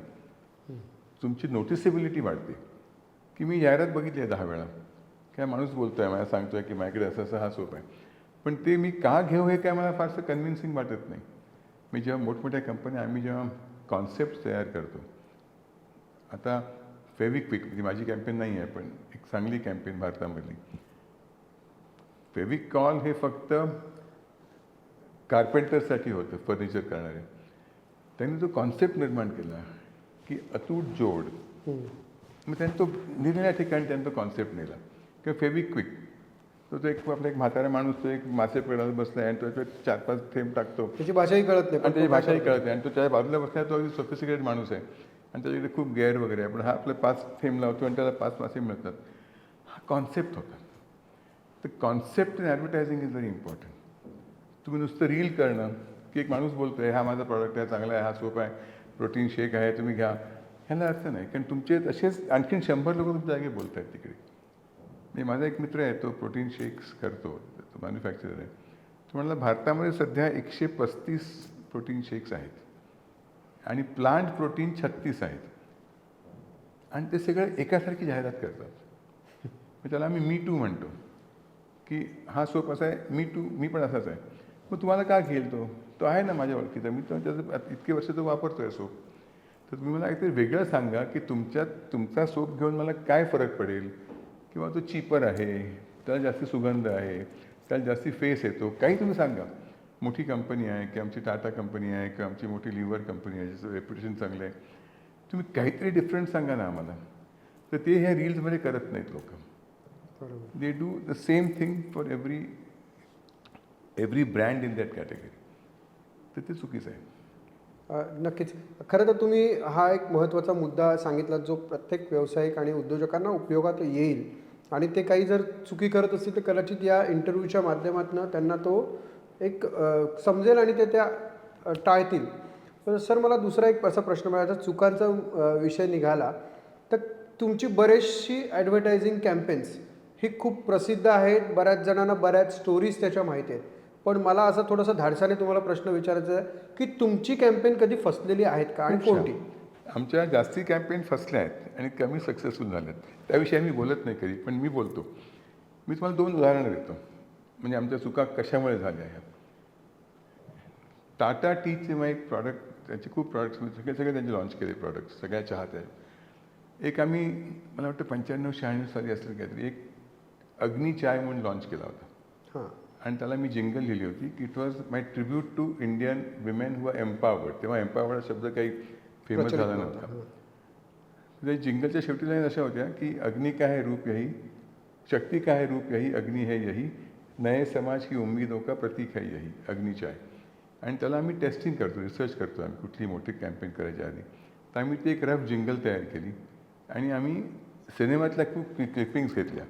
तुमची नोटिसेबिलिटी वाढते. की मी जाहिरात बघितली आहे 10 वेळा. काय माणूस बोलतो आहे, मला सांगतो आहे की माझ्याकडे असं असं हा सोप आहे. पण ते मी का घेऊ हे काय मला फारसं कन्व्हिन्सिंग वाटत नाही. मी जेव्हा मोठमोठ्या कंपन्या आम्ही जेव्हा कॉन्सेप्ट तयार करतो, आता फेविक्विक म्हणजे माझी कॅम्पेन नाही आहे, पण एक चांगली कॅम्पेन भारतामधली. फेविकॉल हे फक्त कार्पेंटरसाठी होतं, फर्निचर करणारे. त्यांनी जो कॉन्सेप्ट निर्माण केला की अतूट जोड, मग त्यांनी तो निरनिळ्या ठिकाणी त्यांनी तो कॉन्सेप्ट नेला. किंवा फेविक्विक, तो एक आपला एक म्हातारा माणूस तो एक मासे पकडायला बसला आहे आणि तो 4-5 थेंब टाकतो त्याची भाषाही कळत नाही, आणि पण त्याची तो काय भाषाही करतो? कळत नाही आणि तो त्याच्या बाजूला बसला तो अगदी सोफिस्टिकेटेड माणूस आहे आणि त्याच्याकडे खूप गेअर वगैरे आहे, पण हा आपले 5 थेंब लावतो आणि त्याला 5 मासे मिळतात. हा कॉन्सेप्ट होता. तर concept in advertising is very important. तुम्ही नुसतं रील करणं की एक माणूस बोलतो आहे हा माझा प्रॉडक्ट आहे, चांगला आहे, हा सोप आहे, प्रोटीन शेक आहे, तुम्ही घ्या, ह्याला अर्थ नाही. कारण तुमचे तसेच आणखीन 100 लोक तुमच्या जागी बोलत आहेत तिकडे. मी माझा एक मित्र आहे, तो प्रोटीन शेक्स करतो, तो मॅन्युफॅक्चरर आहे. तो म्हणाला भारतामध्ये सध्या 135 प्रोटीन शेक्स आहेत आणि प्लांट प्रोटीन 36 आहेत आणि ते सगळे एकासारखी जाहिरात करतात. मग त्याला आम्ही मी टू म्हणतो की हा सोप असा आहे, मी पण असाच आहे. मग तुम्हाला का घेईल तो आहे ना माझ्या ओळखीचा, मी तर त्याचं इतके वर्ष तो वापरतो आहे सोप. तर तुम्ही मला काहीतरी वेगळं सांगा की तुमचा सोप घेऊन मला काय फरक पडेल, किंवा तो चीपर आहे, त्याला जास्ती सुगंध आहे, त्याला जास्ती फेस येतो, काही तुम्ही सांगा. मोठी कंपनी आहे की आमची टाटा कंपनी आहे किंवा आमची मोठी लिव्हर कंपनी आहे ज्याचं रेप्युटेशन चांगलं आहे, तुम्ही काहीतरी डिफरंट सांगा ना आम्हाला. तर ते ह्या रील्समध्ये करत नाहीत लोक. बरोबर. They do the same thing for every brand in that category. तर ते चुकीचं आहे. नक्कीच. खरं तर तुम्ही हा एक महत्त्वाचा मुद्दा सांगितला जो प्रत्येक व्यावसायिक आणि उद्योजकांना उपयोगात येईल आणि ते काही जर चुकी करत असतील तर कदाचित या इंटरव्ह्यूच्या माध्यमातून त्यांना तो एक समजेल आणि ते त्या टाळतील. तर सर मला दुसरा एक असा प्रश्न मिळाला, चुकांचा विषय निघाला तर तुमची बरेचशी ॲडव्हर्टायझिंग कॅम्पेन्स ही खूप प्रसिद्ध आहेत, बऱ्याच जणांना बऱ्याच स्टोरीज त्याच्या माहिती आहेत. पण मला असं थोडंसं धाडसाने तुम्हाला प्रश्न विचारायचा आहे की तुमची कॅम्पेन कधी फसलेली आहेत का आणि कोणती? आमच्या जास्ती कॅम्पेन फसल्या आहेत आणि कमी सक्सेसफुल झाल्यात. त्याविषयी आम्ही बोलत नाही कधी, पण मी बोलतो. मी तुम्हाला 2 उदाहरणं देतो म्हणजे आमच्या चुका कशामुळे झाल्या ह्या. टाटा टीचे मग एक प्रॉडक्ट, त्यांचे खूप प्रॉडक्ट्स सगळे त्यांचे लॉन्च केले प्रॉडक्ट्स, सगळ्या चहात आहेत. एक आम्ही मला वाटतं 95-96 साली असेल काहीतरी, एक अग्नी चाय म्हणून लॉन्च केला होता. हां. आणि त्याला मी जिंगल लिहिली होती की it was my tribute to Indian women who are empowered. तेव्हा एम्पावर्ड शब्द काही फेमस झाला नव्हता. त्या जिंगलच्या शेवटी लाईन अशा होत्या की अग्नि का है रूप यही, शक्ति का है रूप यही, अग्नि है यही, नए समाज की उम्मीदों का प्रतीक है यही, अग्नि चाय. आणि त्याला आम्ही टेस्टिंग करतो, रिसर्च करतो आम्ही कुठली मोठी कॅम्पेन करायच्या आधी. तर आम्ही ती एक रफ जिंगल तयार केली आणि आम्ही सिनेमातल्या खूप क्लिपिंग्स घेतल्या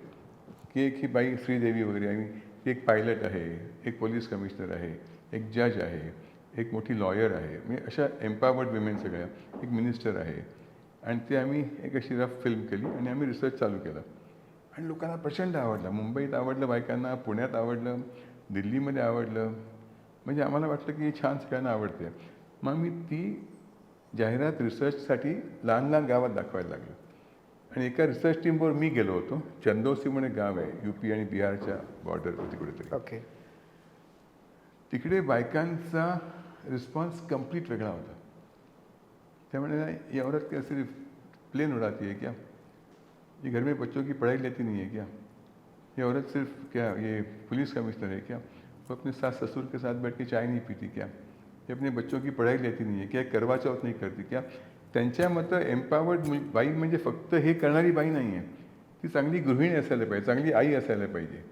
की एक ही बाई श्रीदेवी वगैरे, आम्ही एक पायलट आहे, एक पोलीस कमिशनर आहे, एक जज आहे, एक मोठी लॉयर आहे, म्हणजे अशा एम्पावर्ड विमेन सगळ्या, एक मिनिस्टर आहे. आणि ते आम्ही एक अशी रफ फिल्म केली आणि आम्ही रिसर्च चालू केला आणि लोकांना प्रचंड आवडलं. मुंबईत आवडलं बायकांना, पुण्यात आवडलं, दिल्लीमध्ये आवडलं. म्हणजे आम्हाला वाटलं की छान सगळ्यांना आवडते. मग मी ती जाहिरात रिसर्चसाठी लहान लहान गावात दाखवायला लागलो आणि एका रिसर्च टीमवर मी गेलो होतो. चंदौसी म्हणून गाव आहे UP आणि बिहारच्या बॉर्डरवरती कुठेतरी. ओके. तिकडे बायकांचा रिस्पॉन्स कंप्लीट वेगळा होता. त्यामुळे ये औरत क्या सिर्फ प्लेन उड़ाती है क्या, ये घर में बच्चों की पढ़ाई लेती नहीं है क्या, ये औरत सिर्फ क्या ये पुलिस कमिश्नर है क्या, वो अपने सास ससुर के साथ बैठ के चाय नहीं पीती क्या, ये अपने बच्चों की पढ़ाई लेती नहीं है क्या, करवा चौथ नहीं करती क्या. त्यांच्या मतं एम्पावर्ड बाई म्हणजे फक्त हे करणारी बाई नाही आहे, ती चांगली गृहिणी असायला पाहिजे, चांगली आई असायला पाहिजे.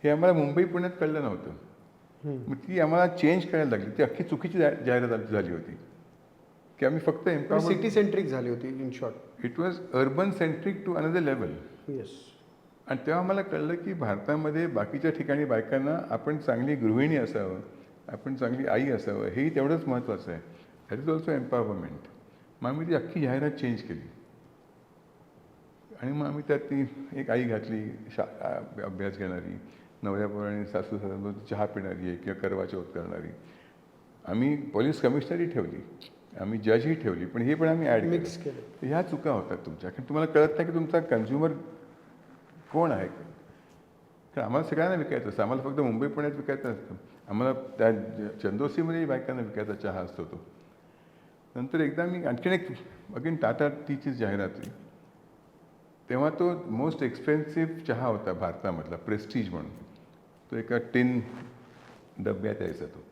हे आम्हाला मुंबई पुण्यात कळलं नव्हतं. मग ती आम्हाला चेंज करायला लागली. ती अख्खी चुकीची जाहिरात आमची झाली होती की आम्ही फक्त एम्पावर्ड, सिटी सेंट्रिक झाली होती in short. It was urban centric to another level. Yes. आणि तेव्हा मला कळलं की भारतामध्ये बाकीच्या ठिकाणी बायकांना आपण चांगली गृहिणी असावं, आपण चांगली आई असावं, हेही तेवढंच महत्त्वाचं आहे. That is also empowerment. मग आम्ही ती अख्खी जाहिरात चेंज केली आणि मग आम्ही त्यात ती एक आई घातली, अभ्यास घेणारी, नवऱ्याप्रमाणे सासू सासऱ्यांबरोबर चहा पिणारी आहे किंवा करवा चौथ करणारी. आम्ही पोलीस कमिशनरी ठेवली आम्ही जजही ठेवली, पण हे पण आम्ही ॲड मिक्स केलं. ह्या चुका होतात तुमच्या, कारण तुम्हाला कळत नाही की तुमचा कन्झ्युमर कोण आहे. कारण आम्हाला सगळ्यांना विकायचं असतं, आम्हाला फक्त मुंबई पुण्यात विकायचं असतं, आम्हाला त्या चंदोसीमध्येही बायकांना विकायचा चहा असतो तो. नंतर एकदा मी आणखीन एक अगेन टाटा टीची जाहिरात होती, तेव्हा तो मोस्ट एक्सपेन्सिव्ह चहा होता भारतामधला, प्रेस्टीज म्हणून. तो एका टिन डब्यात यायचा तो.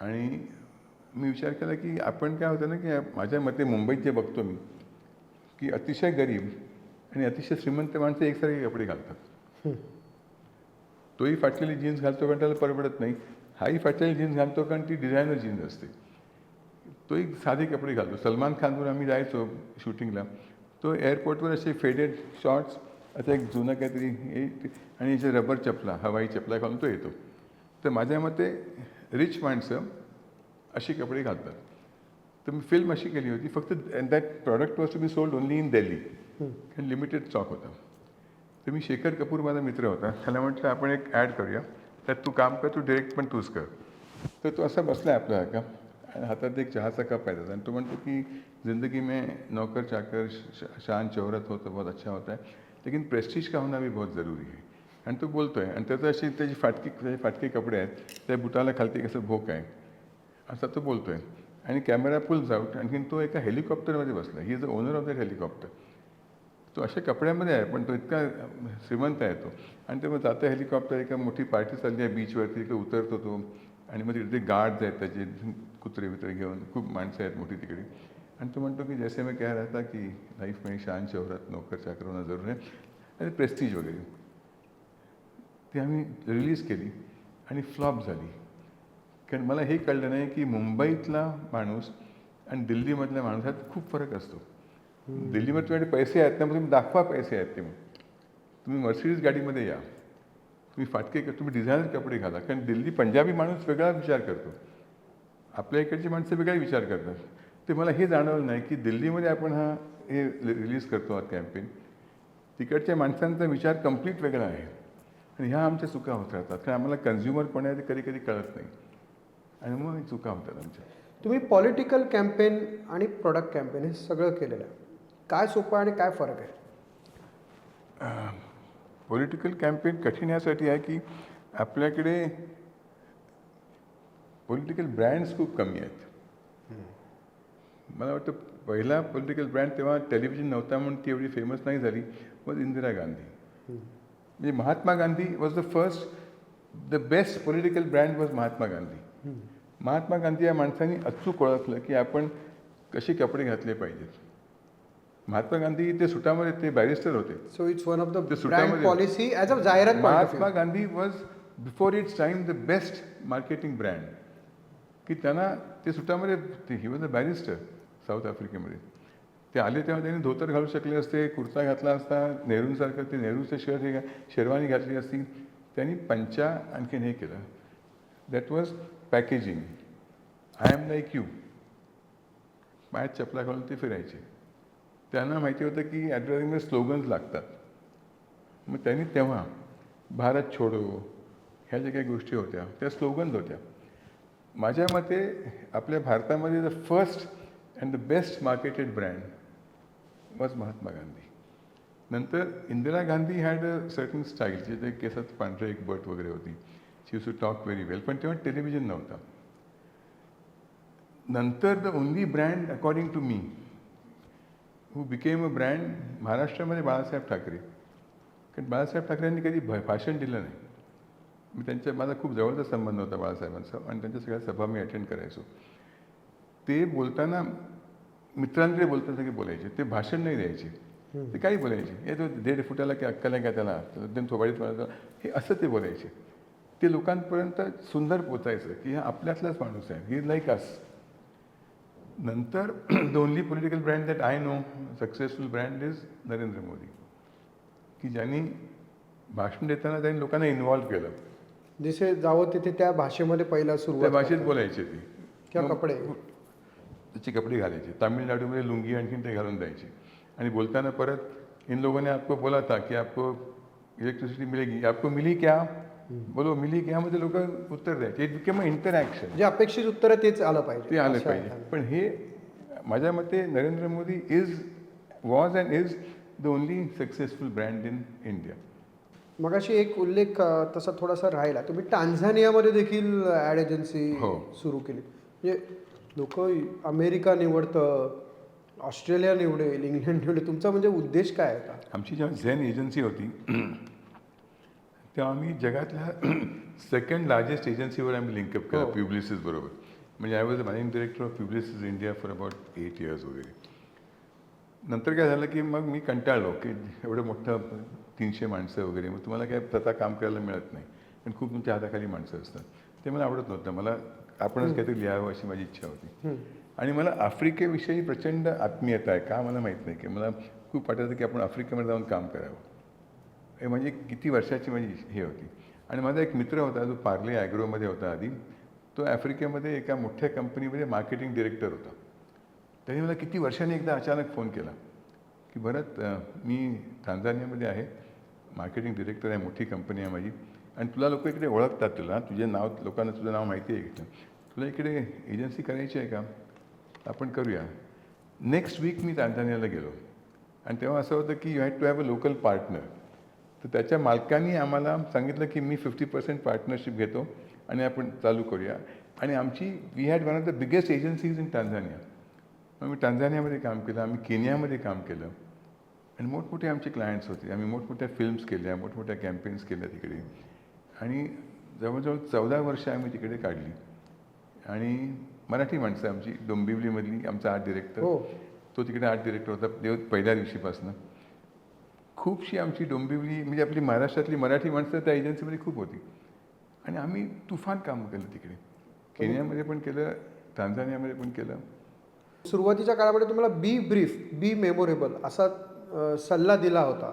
आणि मी विचार केला की आपण काय होतं ना, की माझ्या मते मुंबईत जे बघतो मी, की अतिशय गरीब आणि अतिशय श्रीमंत माणसं एकसारखे कपडे घालतात. तोही फाटलेली जीन्स घालतो कारण त्याला परवडत नाही, हाही फाटलेली जीन्स घालतो कारण ती डिझायनर जीन्स असते. तोही साधे कपडे घालतो. सलमान खानवर आम्ही जायचो शूटिंगला, तो एअरपोर्टवर असे फेडेड शॉर्ट्स, असं एक जुनं काहीतरी आणि जे रबर चपला, हवाई चपला घालून तो येतो. तर माझ्या मते रिच माणसं अशी कपडे घालतात. तर मी फिल्म अशी केली होती, फक्त that product was to be sold only in Delhi, कारण लिमिटेड स्टॉक होता. तर मी शेखर कपूर माझा मित्र होता, त्याला म्हटलं आपण एक ॲड करूया, त्यात तू काम कर, तू डिरेक्ट पण तूच कर. तर तो असा बसला आपला का, आणि हातात एक चहाचा कप आहे त्याचा, आणि तो म्हणतो की जिंदगी में नौकर चाकर शान शोहरत हो तो बहुत अच्छा होता है, लेकिन प्रेस्टीज का होना भी बहुत ज़रूरी है. आणि तो बोलतोय, आणि त्याचं अशी त्याची फाटके कपडे आहेत, त्या बुटाला खालती कसं भोक आहे, असा तो बोलतोय. आणि कॅमेरा पुल्स आउट, आणखीन तो एका हेलिकॉप्टरमध्ये बसला. He is the owner of that helicopter. तो अशा कपड्यामध्ये आहे, पण तो इतका श्रीमंत आहे तो. आणि तेव्हा जातं हेलिकॉप्टर, एका मोठी पार्टी चालली आहे बीचवरती, तिकडे उतरतो तो, आणि मग तिकडे गार्ड्स आहेत त्याचे, कुत्रे बित्रे घेऊन, खूप माणसं आहेत मोठी तिकडे. आणि तो म्हणतो की जैसे मैं कह रहा था की लाईफ में शान शोहरत नौकर चाकर होणं जरूर आहे, आणि प्रेस्टीज वगैरे. ती आम्ही रिलीज केली आणि फ्लॉप झाली. कारण मला हे कळलं नाही की मुंबईतला माणूस आणि दिल्लीमधल्या माणसात खूप फरक असतो. दिल्लीमध्ये तुमच्याकडे पैसे आहेत ना, मग तुम्ही दाखवा पैसे आहेत ते. मग तुम्ही मर्सिडीज गाडीमध्ये या, तुम्ही तुम्ही डिझायनर कपडे घाला. कारण दिल्ली पंजाबी माणूस वेगळा विचार करतो, आपल्या इकडची माणसं वेगळा विचार करतात. ते मला हे जाणवलं नाही की दिल्लीमध्ये आपण हे रिलीज करतो आहोत कॅम्पेन, तिकडच्या माणसांचा विचार कम्प्लीट वेगळा आहे. आणि ह्या आमच्या चुका होत राहतात, कारण आम्हाला कन्झ्युमरपणे कधी कधी कळत नाही, आणि मग ही चुका होतात आमच्या. तुम्ही पॉलिटिकल कॅम्पेन आणि प्रोडक्ट कॅम्पेन हे सगळं केलेलं आहे. काय सोपं आणि काय फरक आहे? पॉलिटिकल कॅम्पेन कठीण यासाठी आहे की आपल्याकडे पॉलिटिकल ब्रँड्स खूप कमी आहेत. मला वाटतं पहिला पॉलिटिकल ब्रँड तेव्हा टेलिव्हिजन नव्हता म्हणून ती एवढी फेमस नाही झाली, वॉज इंदिरा गांधी. म्हणजे Mahatma Gandhi was the first, the best political brand was Mahatma Gandhi. Mahatma Gandhi या माणसांनी अचूक ओळखलं की आपण कसे कपडे घातले पाहिजेत. महात्मा गांधी ते सुटामध्ये ते बॅरिस्टर होते. So it's one of the ते ब्रँड सुटामध्ये पॉलिसी ॲज अ जाहिरात. Mahatma Gandhi was before its time the best marketing brand. की त्यांना ते सुटामध्ये, he was a barrister south आफ्रिकेमध्ये. ते आले तेव्हा त्यांनी धोतर घालू शकले असते, कुर्ता घातला असता, नेहरूंसारखं ते नेहरूचं शर्ट, शेरवानी घातली असती. त्यांनी पंचा आणखीन हे केलं. That was packaging. I am like you. पायात चपला घालून ते फिरायचे. त्यांना माहिती होतं की ॲडव्हर्टायझिंगमध्ये स्लोगन्स लागतात. मग त्यांनी तेव्हा भारत छोडो ह्या ज्या काही गोष्टी होत्या त्या स्लोगन्स होत्या. माझ्या मते आपल्या भारतामध्ये the first and the best marketed brand was Mahatma Gandhi. नंतर Indira Gandhi had a certain style, जे केसात पांढरे एक बट वगैरे होती. She use to talk very well, पण तेव्हा टेलिव्हिजन नव्हता. नंतर the only brand according to me who became a brand महाराष्ट्रामध्ये बाळासाहेब ठाकरे. कारण बाळासाहेब ठाकरेंनी कधी भाषण दिलं नाही. मी माझा खूप जवळचा संबंध होता बाळासाहेबांचा, आणि त्यांच्या सगळ्या सभा मी अटेंड करायचो. ते बोलताना मित्रांकडे बोलताना सगळे बोलायचे, ते भाषण नाही द्यायचे. ते काही बोलायचे, हे तो 1.5 फुटाला की अक्कल आहे का त्याला, एकदम थोबाडीत म्हणायचं, हे असं ते बोलायचे. ते लोकांपर्यंत सुंदर पोचायचं की हा आपल्यातलाच माणूस आहे, ही लाईक अस. नंतर the only political brand that I know successful brand is Narendra Modi, की ज्यांनी भाषण देताना त्यांनी लोकांना इन्व्हॉल्व केलं. जिथे जावं तिथे त्या भाषेमध्ये पहिला त्या सुरुवात भाषेत बोलायचे ते, किंवा कपडे, त्याचे कपडे घालायचे. तामिळनाडूमध्ये लुंगी आणखीन ते घालून द्यायचे. आणि बोलताना परत इन लोगों ने आपको बोला था कि आपको इलेक्ट्रिसिटी मिलेगी, आपको मिली क्या, बोलो मिली की यामध्ये लोक उत्तर द्यायचे. It became a interaction. जे अपेक्षित उत्तर आहे तेच आलं पाहिजे. ते आलं असं पाहिजे. आहे. पण हे माझ्या मते Narendra Modi was and is the only successful brand in India. मगाशी एक उल्लेख तसा थोडासा राहिला. तुम्ही टांझानियामध्ये देखील ॲड एजन्सी हो. सुरू केली. म्हणजे लोक अमेरिका निवडतं, ऑस्ट्रेलिया निवडेल, इंग्लंड निवडेल. तुमचा म्हणजे उद्देश काय आहे का? आमची जेव्हा झेन एजन्सी होती तेव्हा आम्ही जगातल्या सेकंड लार्जेस्ट एजन्सीवर आम्ही लिंकअप केलं हो. प्युब्लिसिस बरोबर. म्हणजे I was the managing director of Publicis India for about 8 years वगैरे. नंतर काय झालं की मग मी कंटाळलो की एवढं मोठं 300 माणसं वगैरे, मग तुम्हाला काय स्वतः काम करायला मिळत नाही आणि खूप तुमच्या हाताखाली माणसं असतात. ते मला आवडत नव्हतं. मला आपणच काहीतरी लिहावं अशी माझी इच्छा होती. आणि मला आफ्रिकेविषयी प्रचंड आत्मीयता आहे. का मला माहीत नाही की मला खूप वाटायचं की आपण आफ्रिकेमध्ये जाऊन काम करावं. हे म्हणजे किती वर्षाची माझी हे होती. आणि माझा एक मित्र होता जो पार्ले ॲग्रोमध्ये होता आधी. तो आफ्रिकेमध्ये एका मोठ्या कंपनीमध्ये मार्केटिंग डिरेक्टर होता. त्याने मला किती वर्षांनी एकदा अचानक फोन केला की भरत मी टांझानियामध्ये आहे, मार्केटिंग डिरेक्टर आहे, मोठी कंपनी आहे माझी आणि तुला लोक इकडे ओळखतात. तुला तुझे नाव लोकांना तुझं नाव माहिती आहे इकडे. तुला इकडे एजन्सी करायची आहे का? आपण करूया. नेक्स्ट वीक मी टांझानियाला गेलो आणि तेव्हा असं होतं की you had to have a local partner. तर त्याच्या मालकांनी आम्हाला सांगितलं की मी 50% पार्टनरशिप घेतो आणि आपण चालू करूया. आणि आमची we had one of the biggest agencies in Tanzania. मग मी टांझानियामध्ये काम केलं, आम्ही केनियामध्ये काम केलं आणि मोठमोठे आमचे क्लायंट्स होते. आम्ही मोठमोठ्या फिल्म्स केल्या, मोठमोठ्या कॅम्पेन्स केल्या तिकडे आणि जवळजवळ 14 वर्ष आम्ही तिकडे काढली. आणि मराठी माणसं आमची डोंबिवलीमधली आमचा आर्ट डिरेक्टर, हो. तो तिकडे आर्ट डिरेक्टर होता पहिल्या दिवशीपासून. खूपशी आमची डोंबिवली म्हणजे आपली महाराष्ट्रातली मराठी माणसं त्या एजन्सीमध्ये खूप होती आणि आम्ही तुफान काम केलं तिकडे. केनियामध्ये पण केलं, टांझानियामध्ये पण केलं. सुरुवातीच्या काळामध्ये तुम्हाला बी ब्रीफ, बी मेमोरेबल असा सल्ला दिला होता.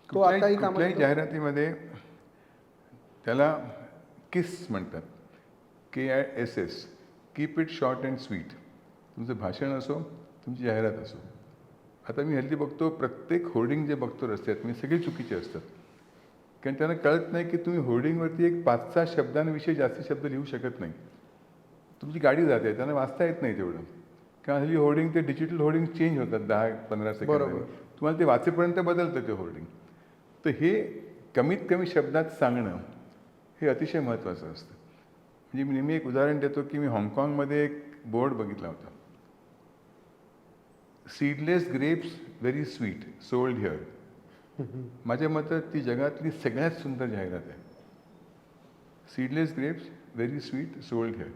तो आताही कामात कुठल्याही येतो? जाहिरातीमध्ये त्याला किस म्हणतात, KISS, keep it short and sweet. तुमचं भाषण असो, तुमची जाहिरात असो. आता मी हल्ली बघतो प्रत्येक होर्डिंग जे बघतो रस्त्यात मी सगळी चुकीची असतात. कारण त्यांना कळत नाही की तुम्ही होर्डिंगवरती एक 5-6 शब्दांविषयी जास्त शब्द लिहू शकत नाही. तुमची गाडी जाते त्यांना वाचता येत नाही तेवढं. कारण हल्ली होर्डिंग ते डिजिटल होर्डिंग चेंज होतात 10-15 सेकंदांनी. बरोबर. तुम्हाला ते वाचेपर्यंत बदलतं ते होर्डिंग. तर हे कमीत कमी शब्दात सांगणं हे अतिशय महत्त्वाचं असतं. म्हणजे मी नेहमी एक उदाहरण देतो की मी हाँगकाँगमध्ये एक बोर्ड बघितला होता. Seedless grapes very sweet sold here. माझ्या मते ती जगातली सगळ्यात सुंदर जाहिरात आहे. Seedless grapes very sweet sold here.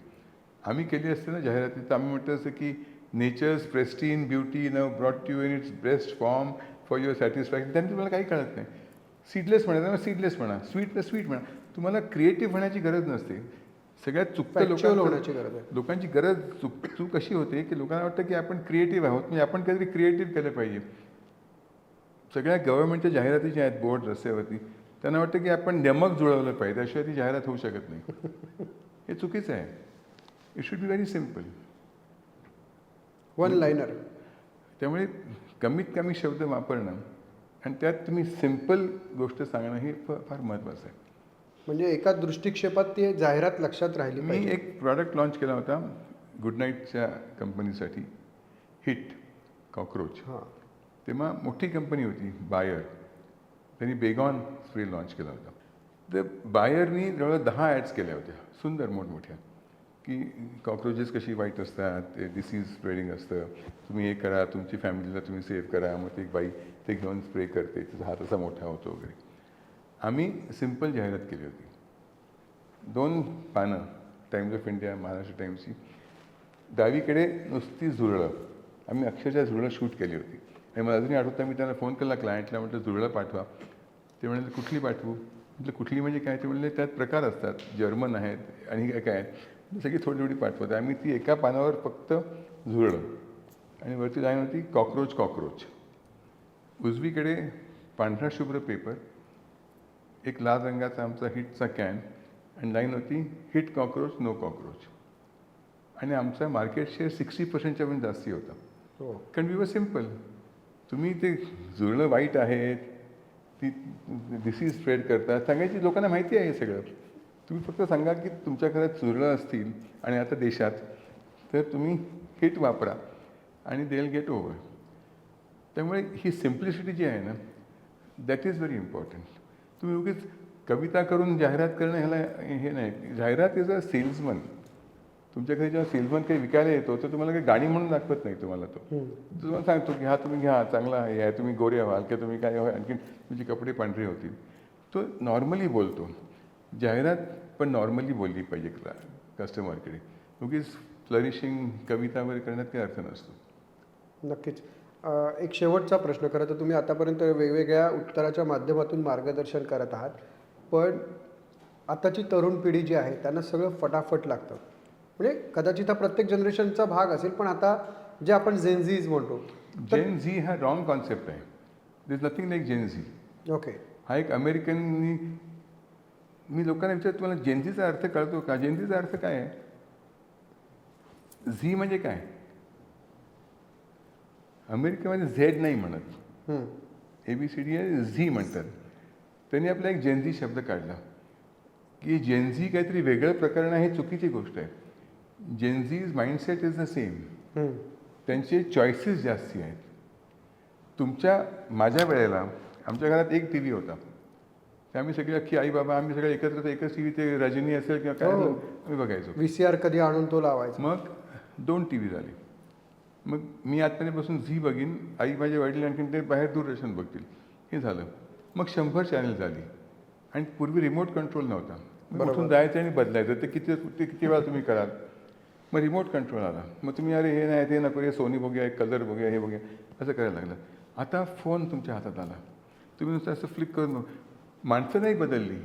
आम्ही केली असते ना जाहिराती तर आम्ही म्हटलं असं की नेचर्स प्रेस्टीन ब्युटी नव brought you in its best form for your satisfaction. त्यांनी तुम्हाला काही कळत नाही. सीडलेस म्हणा ना सीडलेस म्हणा, स्वीट तर स्वीट म्हणा. तुम्हाला क्रिएटिव्ह होण्याची गरज नसते. सगळ्यात चुकतं Factual होण्याची गरज आहे. लोकांची गरज चूक अशी होते की लोकांना वाटतं की आपण क्रिएटिव्ह आहोत म्हणजे आपण काहीतरी क्रिएटिव्ह केलं पाहिजे. सगळ्या गव्हर्नमेंटच्या जाहिराती ज्या आहेत बोर्ड रस्त्यावरती त्यांना वाटतं की आपण नेमक जुळवलं पाहिजे त्याशिवाय ती जाहिरात होऊ शकत नाही. हे चुकीचं आहे. It should be very simple. One liner. त्यामुळे कमीत कमी शब्द वापरणं आणि त्यात तुम्ही सिम्पल गोष्ट सांगणं हे फार महत्त्वाचं आहे. म्हणजे एका दृष्टिक्षेपात ती जाहिरात लक्षात राहिली मी पाहिजे. एक प्रॉडक्ट लॉन्च केला होता गुड नाईटच्या कंपनीसाठी, हिट कॉकरोच. हां. तेव्हा मोठी कंपनी होती बायर, त्यांनी बेगॉन स्प्रे लॉन्च केला होता. तर बायरनी जवळ 10 ॲड्स केल्या होत्या सुंदर मोठमोठ्या की कॉक्रोचेस कशी वाईट असतात, ते डिसीज स्प्रेडिंग असतं, तुम्ही हे करा, तुमची फॅमिलीला तुम्ही सेव्ह करा. मग ती एक बाई ते घेऊन स्प्रे करते, तिचा हात असा मोठा होतो वगैरे. आम्ही सिम्पल जाहिरात केली होती. 2 पानं टाइम्स ऑफ इंडिया, महाराष्ट्र टाइम्सची. डावीकडे नुसती झुरळं. आम्ही अक्षरशः झुरळं शूट केली होती. आणि मला अजूनही आठवतं मी त्यांना फोन केला क्लायंटला, म्हटलं झुरळं पाठवा. ते म्हणाले कुठली पाठवू? म्हटलं कुठली म्हणजे काय? ते म्हणले त्यात प्रकार असतात, जर्मन आहेत आणि काय आहेत, सगळी थोडी थोडी पाठवत. आम्ही ती एका पानावर फक्त झुरळं आणि वरती लाईन होती कॉक्रोच कॉक्रोच. उजवीकडे पांढरा शुभ्र पेपर, एक लाल रंगाचा आमचा हिटचा कॅन आणि लाईन होती हिट कॉक्रोच नो कॉक्रोच. आणि आमचा मार्केट शेअर 60%च्या पण जास्ती होता. हो. कारण वी वर सिम्पल. तुम्ही ते जुळणं वाईट आहेत, ती डिसीज स्प्रेड करतात सांगायची लोकांना माहिती आहे हे सगळं. तुम्ही फक्त सांगा की तुमच्या घरात चुरळं असतील आणि आता देशात, तर तुम्ही हिट वापरा आणि दे विल गेट ओव्हर. त्यामुळे ही सिम्प्लिसिटी जी आहे ना, दॅट इज व्हेरी इम्पॉर्टंट. तुम्ही उगीच कविता करून जाहिरात करणं ह्याला हे नाही. जाहिरात इज अ सेल्समन. तुमच्या घरी जेव्हा सेल्समन काही विकायला येतो तर तुम्हाला काही गाणी म्हणून दाखवत नाही तुम्हाला तो. तुम्हाला सांगतो की हा तुम्ही घ्या, चांगला आहे, तुम्ही गोरे व्हाल किंवा तुम्ही काय व्हाल, आणखी तुमचे कपडे पांढरे होतील. तो नॉर्मली बोलतो. जाहिरात पण नॉर्मली बोलली पाहिजे कस्टमरकडे. उगीच फ्लरिशिंग कविता वगैरे करण्यात काही अर्थ नसतो. नक्कीच. एक शेवटचा प्रश्न. खरं तर तुम्ही आतापर्यंत वेगवेगळ्या उत्तराच्या माध्यमातून मार्गदर्शन करत आहात, पण आताची तरुण पिढी जी आहे त्यांना सगळं फटाफट लागतं. म्हणजे कदाचित हा प्रत्येक जनरेशनचा भाग असेल, पण आता जे आपण जेनझीज म्हणतो. जेन झी हा रॉंग कॉन्सेप्ट आहे. दिस नथिंग लाईक जेन झी. ओके. हा एक अमेरिकननी, मी लोकांना विचारतो तुम्हाला जेनझीचा अर्थ कळतो का? जेनझीचा अर्थ काय आहे? झी म्हणजे काय? अमेरिकेमध्ये झेड नाही म्हणत, ABCD आहे, झी म्हणतात. त्यांनी आपला एक जेनझी शब्द काढला की जेनझी काहीतरी वेगळं प्रकरण आहे, हे चुकीची गोष्ट आहे. जेनझीज माइंडसेट इज द सेम. त्यांचे चॉईसेस जास्ती आहेत. माझ्या वेळेला आमच्या घरात एक TV होता. ते आम्ही सगळी अख्खी आई बाबा आम्ही सगळे एकत्र एकच TV, ते रजनी असेल किंवा काय असेल आम्ही बघायचो. VCR कधी आणून तो लावायचा. मग 2 TV झाले. मग मी आतमध्ये बसून झी बघीन, आई माझे वडील आणखीन ते बाहेर दूरदर्शन बघतील, हे झालं. मग 100 चॅनल झाली. आणि पूर्वी रिमोट कंट्रोल नव्हता. मग उठून जायचं आणि बदलायचं. ते किती वेळा तुम्ही कराल. मग रिमोट कंट्रोल आला. मग तुम्ही अरे हे नाही ते नको, हे सोनी बघूया, कलर बघूया, हे बघूया, असं करायला लागलं. आता फोन तुमच्या हातात आला. तुम्ही नुसतं असं फ्लिक करून, माणसं नाही बदलली,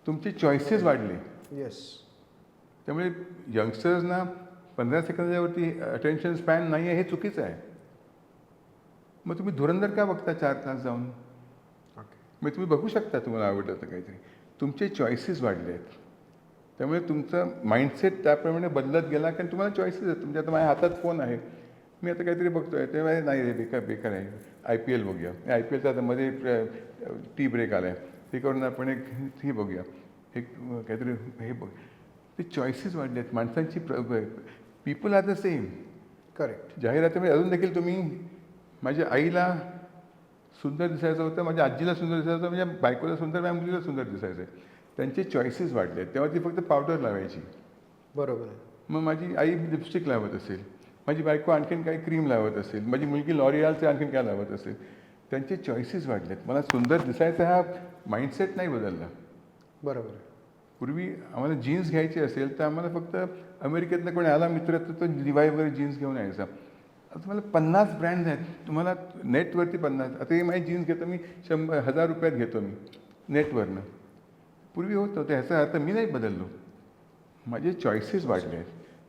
तुमचे चॉईसेस वाढले. येस. त्यामुळे यंगस्टर्सना 15 सेकंदावरती अटेन्शन स्पॅन नाही आहे, हे चुकीचं आहे. मग तुम्ही धुरंधर का बघता 4 तास जाऊन? मग तुम्ही बघू शकता तुम्हाला आवडतं तर काहीतरी. तुमचे चॉईसेस वाढले आहेत. त्यामुळे तुमचं माइंडसेट त्याप्रमाणे बदलत गेला, कारण तुम्हाला चॉईसेस आहेत. तुमच्या आता माझ्या हातात फोन आहे, मी आता काहीतरी बघतोय तेव्हा नाही रे बेकार आहे, IPL बघूया, IPLचा आता मध्ये टी ब्रेक आला आहे, ते करून आपण एक हे बघूया, एक काहीतरी हे बघ. ते चॉईसेस वाढले आहेत माणसांची. People are the same. Correct. जाहिरातीमध्ये अजून देखील तुम्ही, माझ्या आईला सुंदर दिसायचं होतं, माझ्या आजीला सुंदर दिसायचं होतं, माझ्या बायकोला सुंदर, माझ्या मुलीला सुंदर दिसायचं आहे. त्यांचे चॉईसेस वाढले आहेत. तेव्हा ती फक्त पावडर लावायची. बरोबर आहे. मग माझी आई लिपस्टिक लावत असेल, माझी बायको आणखीन काही क्रीम लावत असेल, माझी मुलगी लॉरियलचे आणखीन काय लावत असेल. त्यांचे चॉईसेस वाढले आहेत. मला सुंदर दिसायचा हा माइंडसेट नाही बदलला. बरोबर आहे. पूर्वी आम्हाला जीन्स घ्यायची असेल तर आम्हाला फक्त अमेरिकेतनं कोणी आला मित्र तर तो लिवाय वगैरे जीन्स घेऊन यायचा. आता तुम्हाला 50 ब्रँड्स आहेत, तुम्हाला नेटवरती 50. आता हे माझी जीन्स घेतो मी 100,000 रुपयात घेतो मी नेटवरनं. पूर्वी होत होतं. ह्याचा अर्थ मी नाही बदललो, माझे चॉईसेस वाढले आहेत.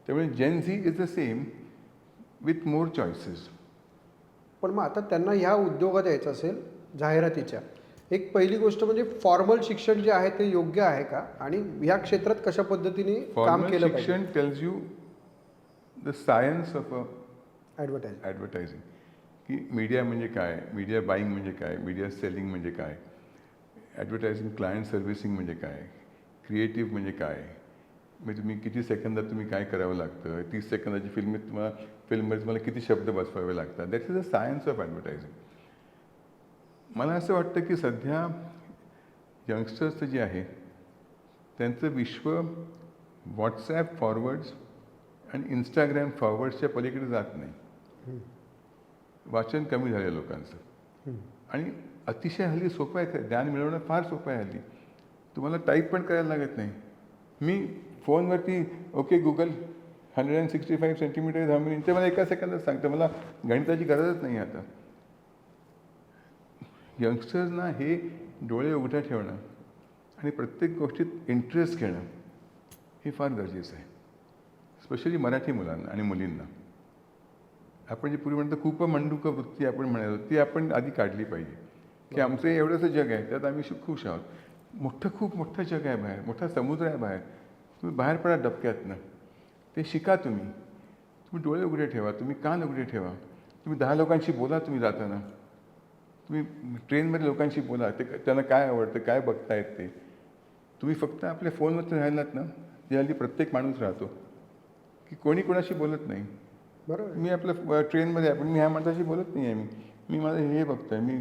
त्यामुळे Gen Z is the same with more choices. पण मग आता त्यांना ह्या उद्योगात यायचं असेल जाहिरातीच्या, एक पहिली गोष्ट म्हणजे फॉर्मल शिक्षण जे आहे ते योग्य आहे का, आणि ह्या क्षेत्रात कशा पद्धतीने काम केलं पाहिजे? शिक्षण tells you the science of advertising. की मीडिया म्हणजे काय, मीडिया बाईंग म्हणजे काय, मीडिया सेलिंग म्हणजे काय, ॲडव्हर्टायझिंग क्लायंट सर्व्हिसिंग म्हणजे काय, क्रिएटिव्ह म्हणजे काय, म्हणजे तुम्ही किती सेकंदात तुम्ही काय करावं लागतं, 30 सेकंदाची फिल्ममध्ये तुम्हाला किती शब्द बसवावे लागतात. That is the science of advertising. मला असं वाटतं की सध्या यंगस्टर्सचं जे आहे त्यांचं विश्व व्हॉट्सॲप फॉरवर्ड्स आणि इंस्टाग्राम फॉरवर्ड्सच्या पलीकडे जात नाही. वाचन कमी झालं लोकांचं. आणि अतिशय हल्ली सोपं आहे, ज्ञान मिळवणं फार सोपं आहे हल्ली. तुम्हाला टाईप पण करायला लागत नाही. मी फोनवरती ओके गुगल 165 सेंटीमीटर धावून ते मला एका सेकंदात सांगतं. मला गणिताची गरजच नाही आता. यंगस्टर्सना हे डोळे उघडे ठेवणं आणि प्रत्येक गोष्टीत इंटरेस्ट घेणं हे फार गरजेचं आहे, स्पेशली मराठी मुलांना आणि मुलींना. आपण जे पूर्वी म्हणतो खूप मंडूक वृत्ती आपण म्हणालो, ती आपण आधी काढली पाहिजे. की आमचं एवढंसं जग आहे, त्यात आम्ही खुश आहोत. खूप मोठं जग आहे बाहेर, मोठा समुद्र आहे बाहेर. तुम्ही बाहेर पडा डबक्यातनं, ते शिका तुम्ही. तुम्ही डोळे उघडे ठेवा, तुम्ही कान उघडे ठेवा, तुम्ही 10 लोकांशी बोला तुम्ही जाताना. तुम्ही ट्रेनमध्ये लोकांशी बोला, ते त्यांना काय आवडतं, काय बघतायत ते. तुम्ही फक्त आपल्या फोनवरती राहिलात ना, जे हल्ली प्रत्येक माणूस राहतो, की कोणी कोणाशी बोलत नाही. बरोबर. मी आपलं ट्रेनमध्ये आहे, पण मी ह्या माणसाशी बोलत नाही आहे. मी माझं हे बघतोय, मी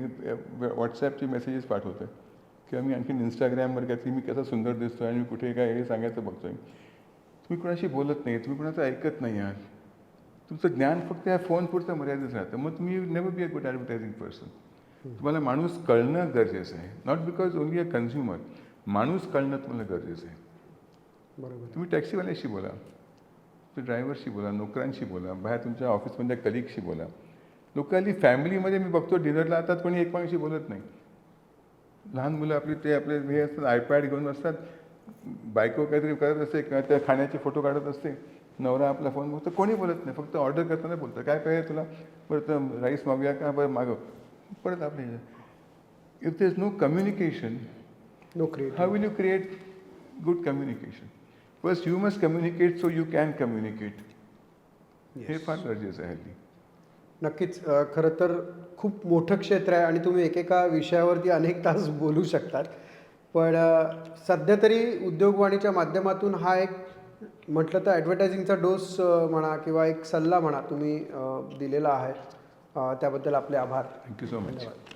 व्हॉट्सॲपचे मेसेजेस पाठवतोय किंवा मी आणखीन इंस्टाग्रामवर काय, की मी कसं सुंदर दिसतोय आणि मी कुठे काय हे सांगायचं बघतोय. तुम्ही कोणाशी बोलत नाही, तुम्ही कोणाचं ऐकत नाही आहात. तुमचं ज्ञान फक्त या फोनपुरतं मर्यादित राहतं. मग तुम्ही never be a good advertising person. तुम्हाला माणूस कळणं गरजेचं आहे, not because only a consumer. माणूस कळणं तुम्हाला गरजेचं आहे. बरोबर. तुम्ही टॅक्सीवाल्याशी बोला, तुम्ही ड्रायव्हरशी बोला, नोकरांशी बोला, बाहेर तुमच्या ऑफिसमधल्या कलिगशी बोला. लोक हल्ली फॅमिलीमध्ये मी बघतो डिनरला आता कोणी एकमेकांशी बोलत नाही. लहान मुलं आपली ते आपले हे असतात, आयपॅड घेऊन असतात, बायको काहीतरी करत असते किंवा त्या खाण्याचे फोटो काढत असते, नवरा आपला फोन बघतो, कोणी बोलत नाही. फक्त ऑर्डर करताना बोलतं, काय पाहिजे तुला, परत राईस मागूया का, बरं मागव, परत आपले. If there is no communication, no create. how will you create good communication? First you must communicate so you can communicate. हे फार गरजेचं आहे हल्ली. नक्कीच. खरं तर खूप मोठं क्षेत्र आहे आणि तुम्ही एकेका विषयावरती अनेक तास बोलू शकतात. पण सध्या तरी उद्योगवाणीच्या माध्यमातून हा एक म्हटलं तर ॲडव्हर्टायझिंगचा डोस म्हणा किंवा एक सल्ला म्हणा तुम्ही दिलेला आहे. त्याबद्दल आपले आभार. Thank you so much. धन्यवाद.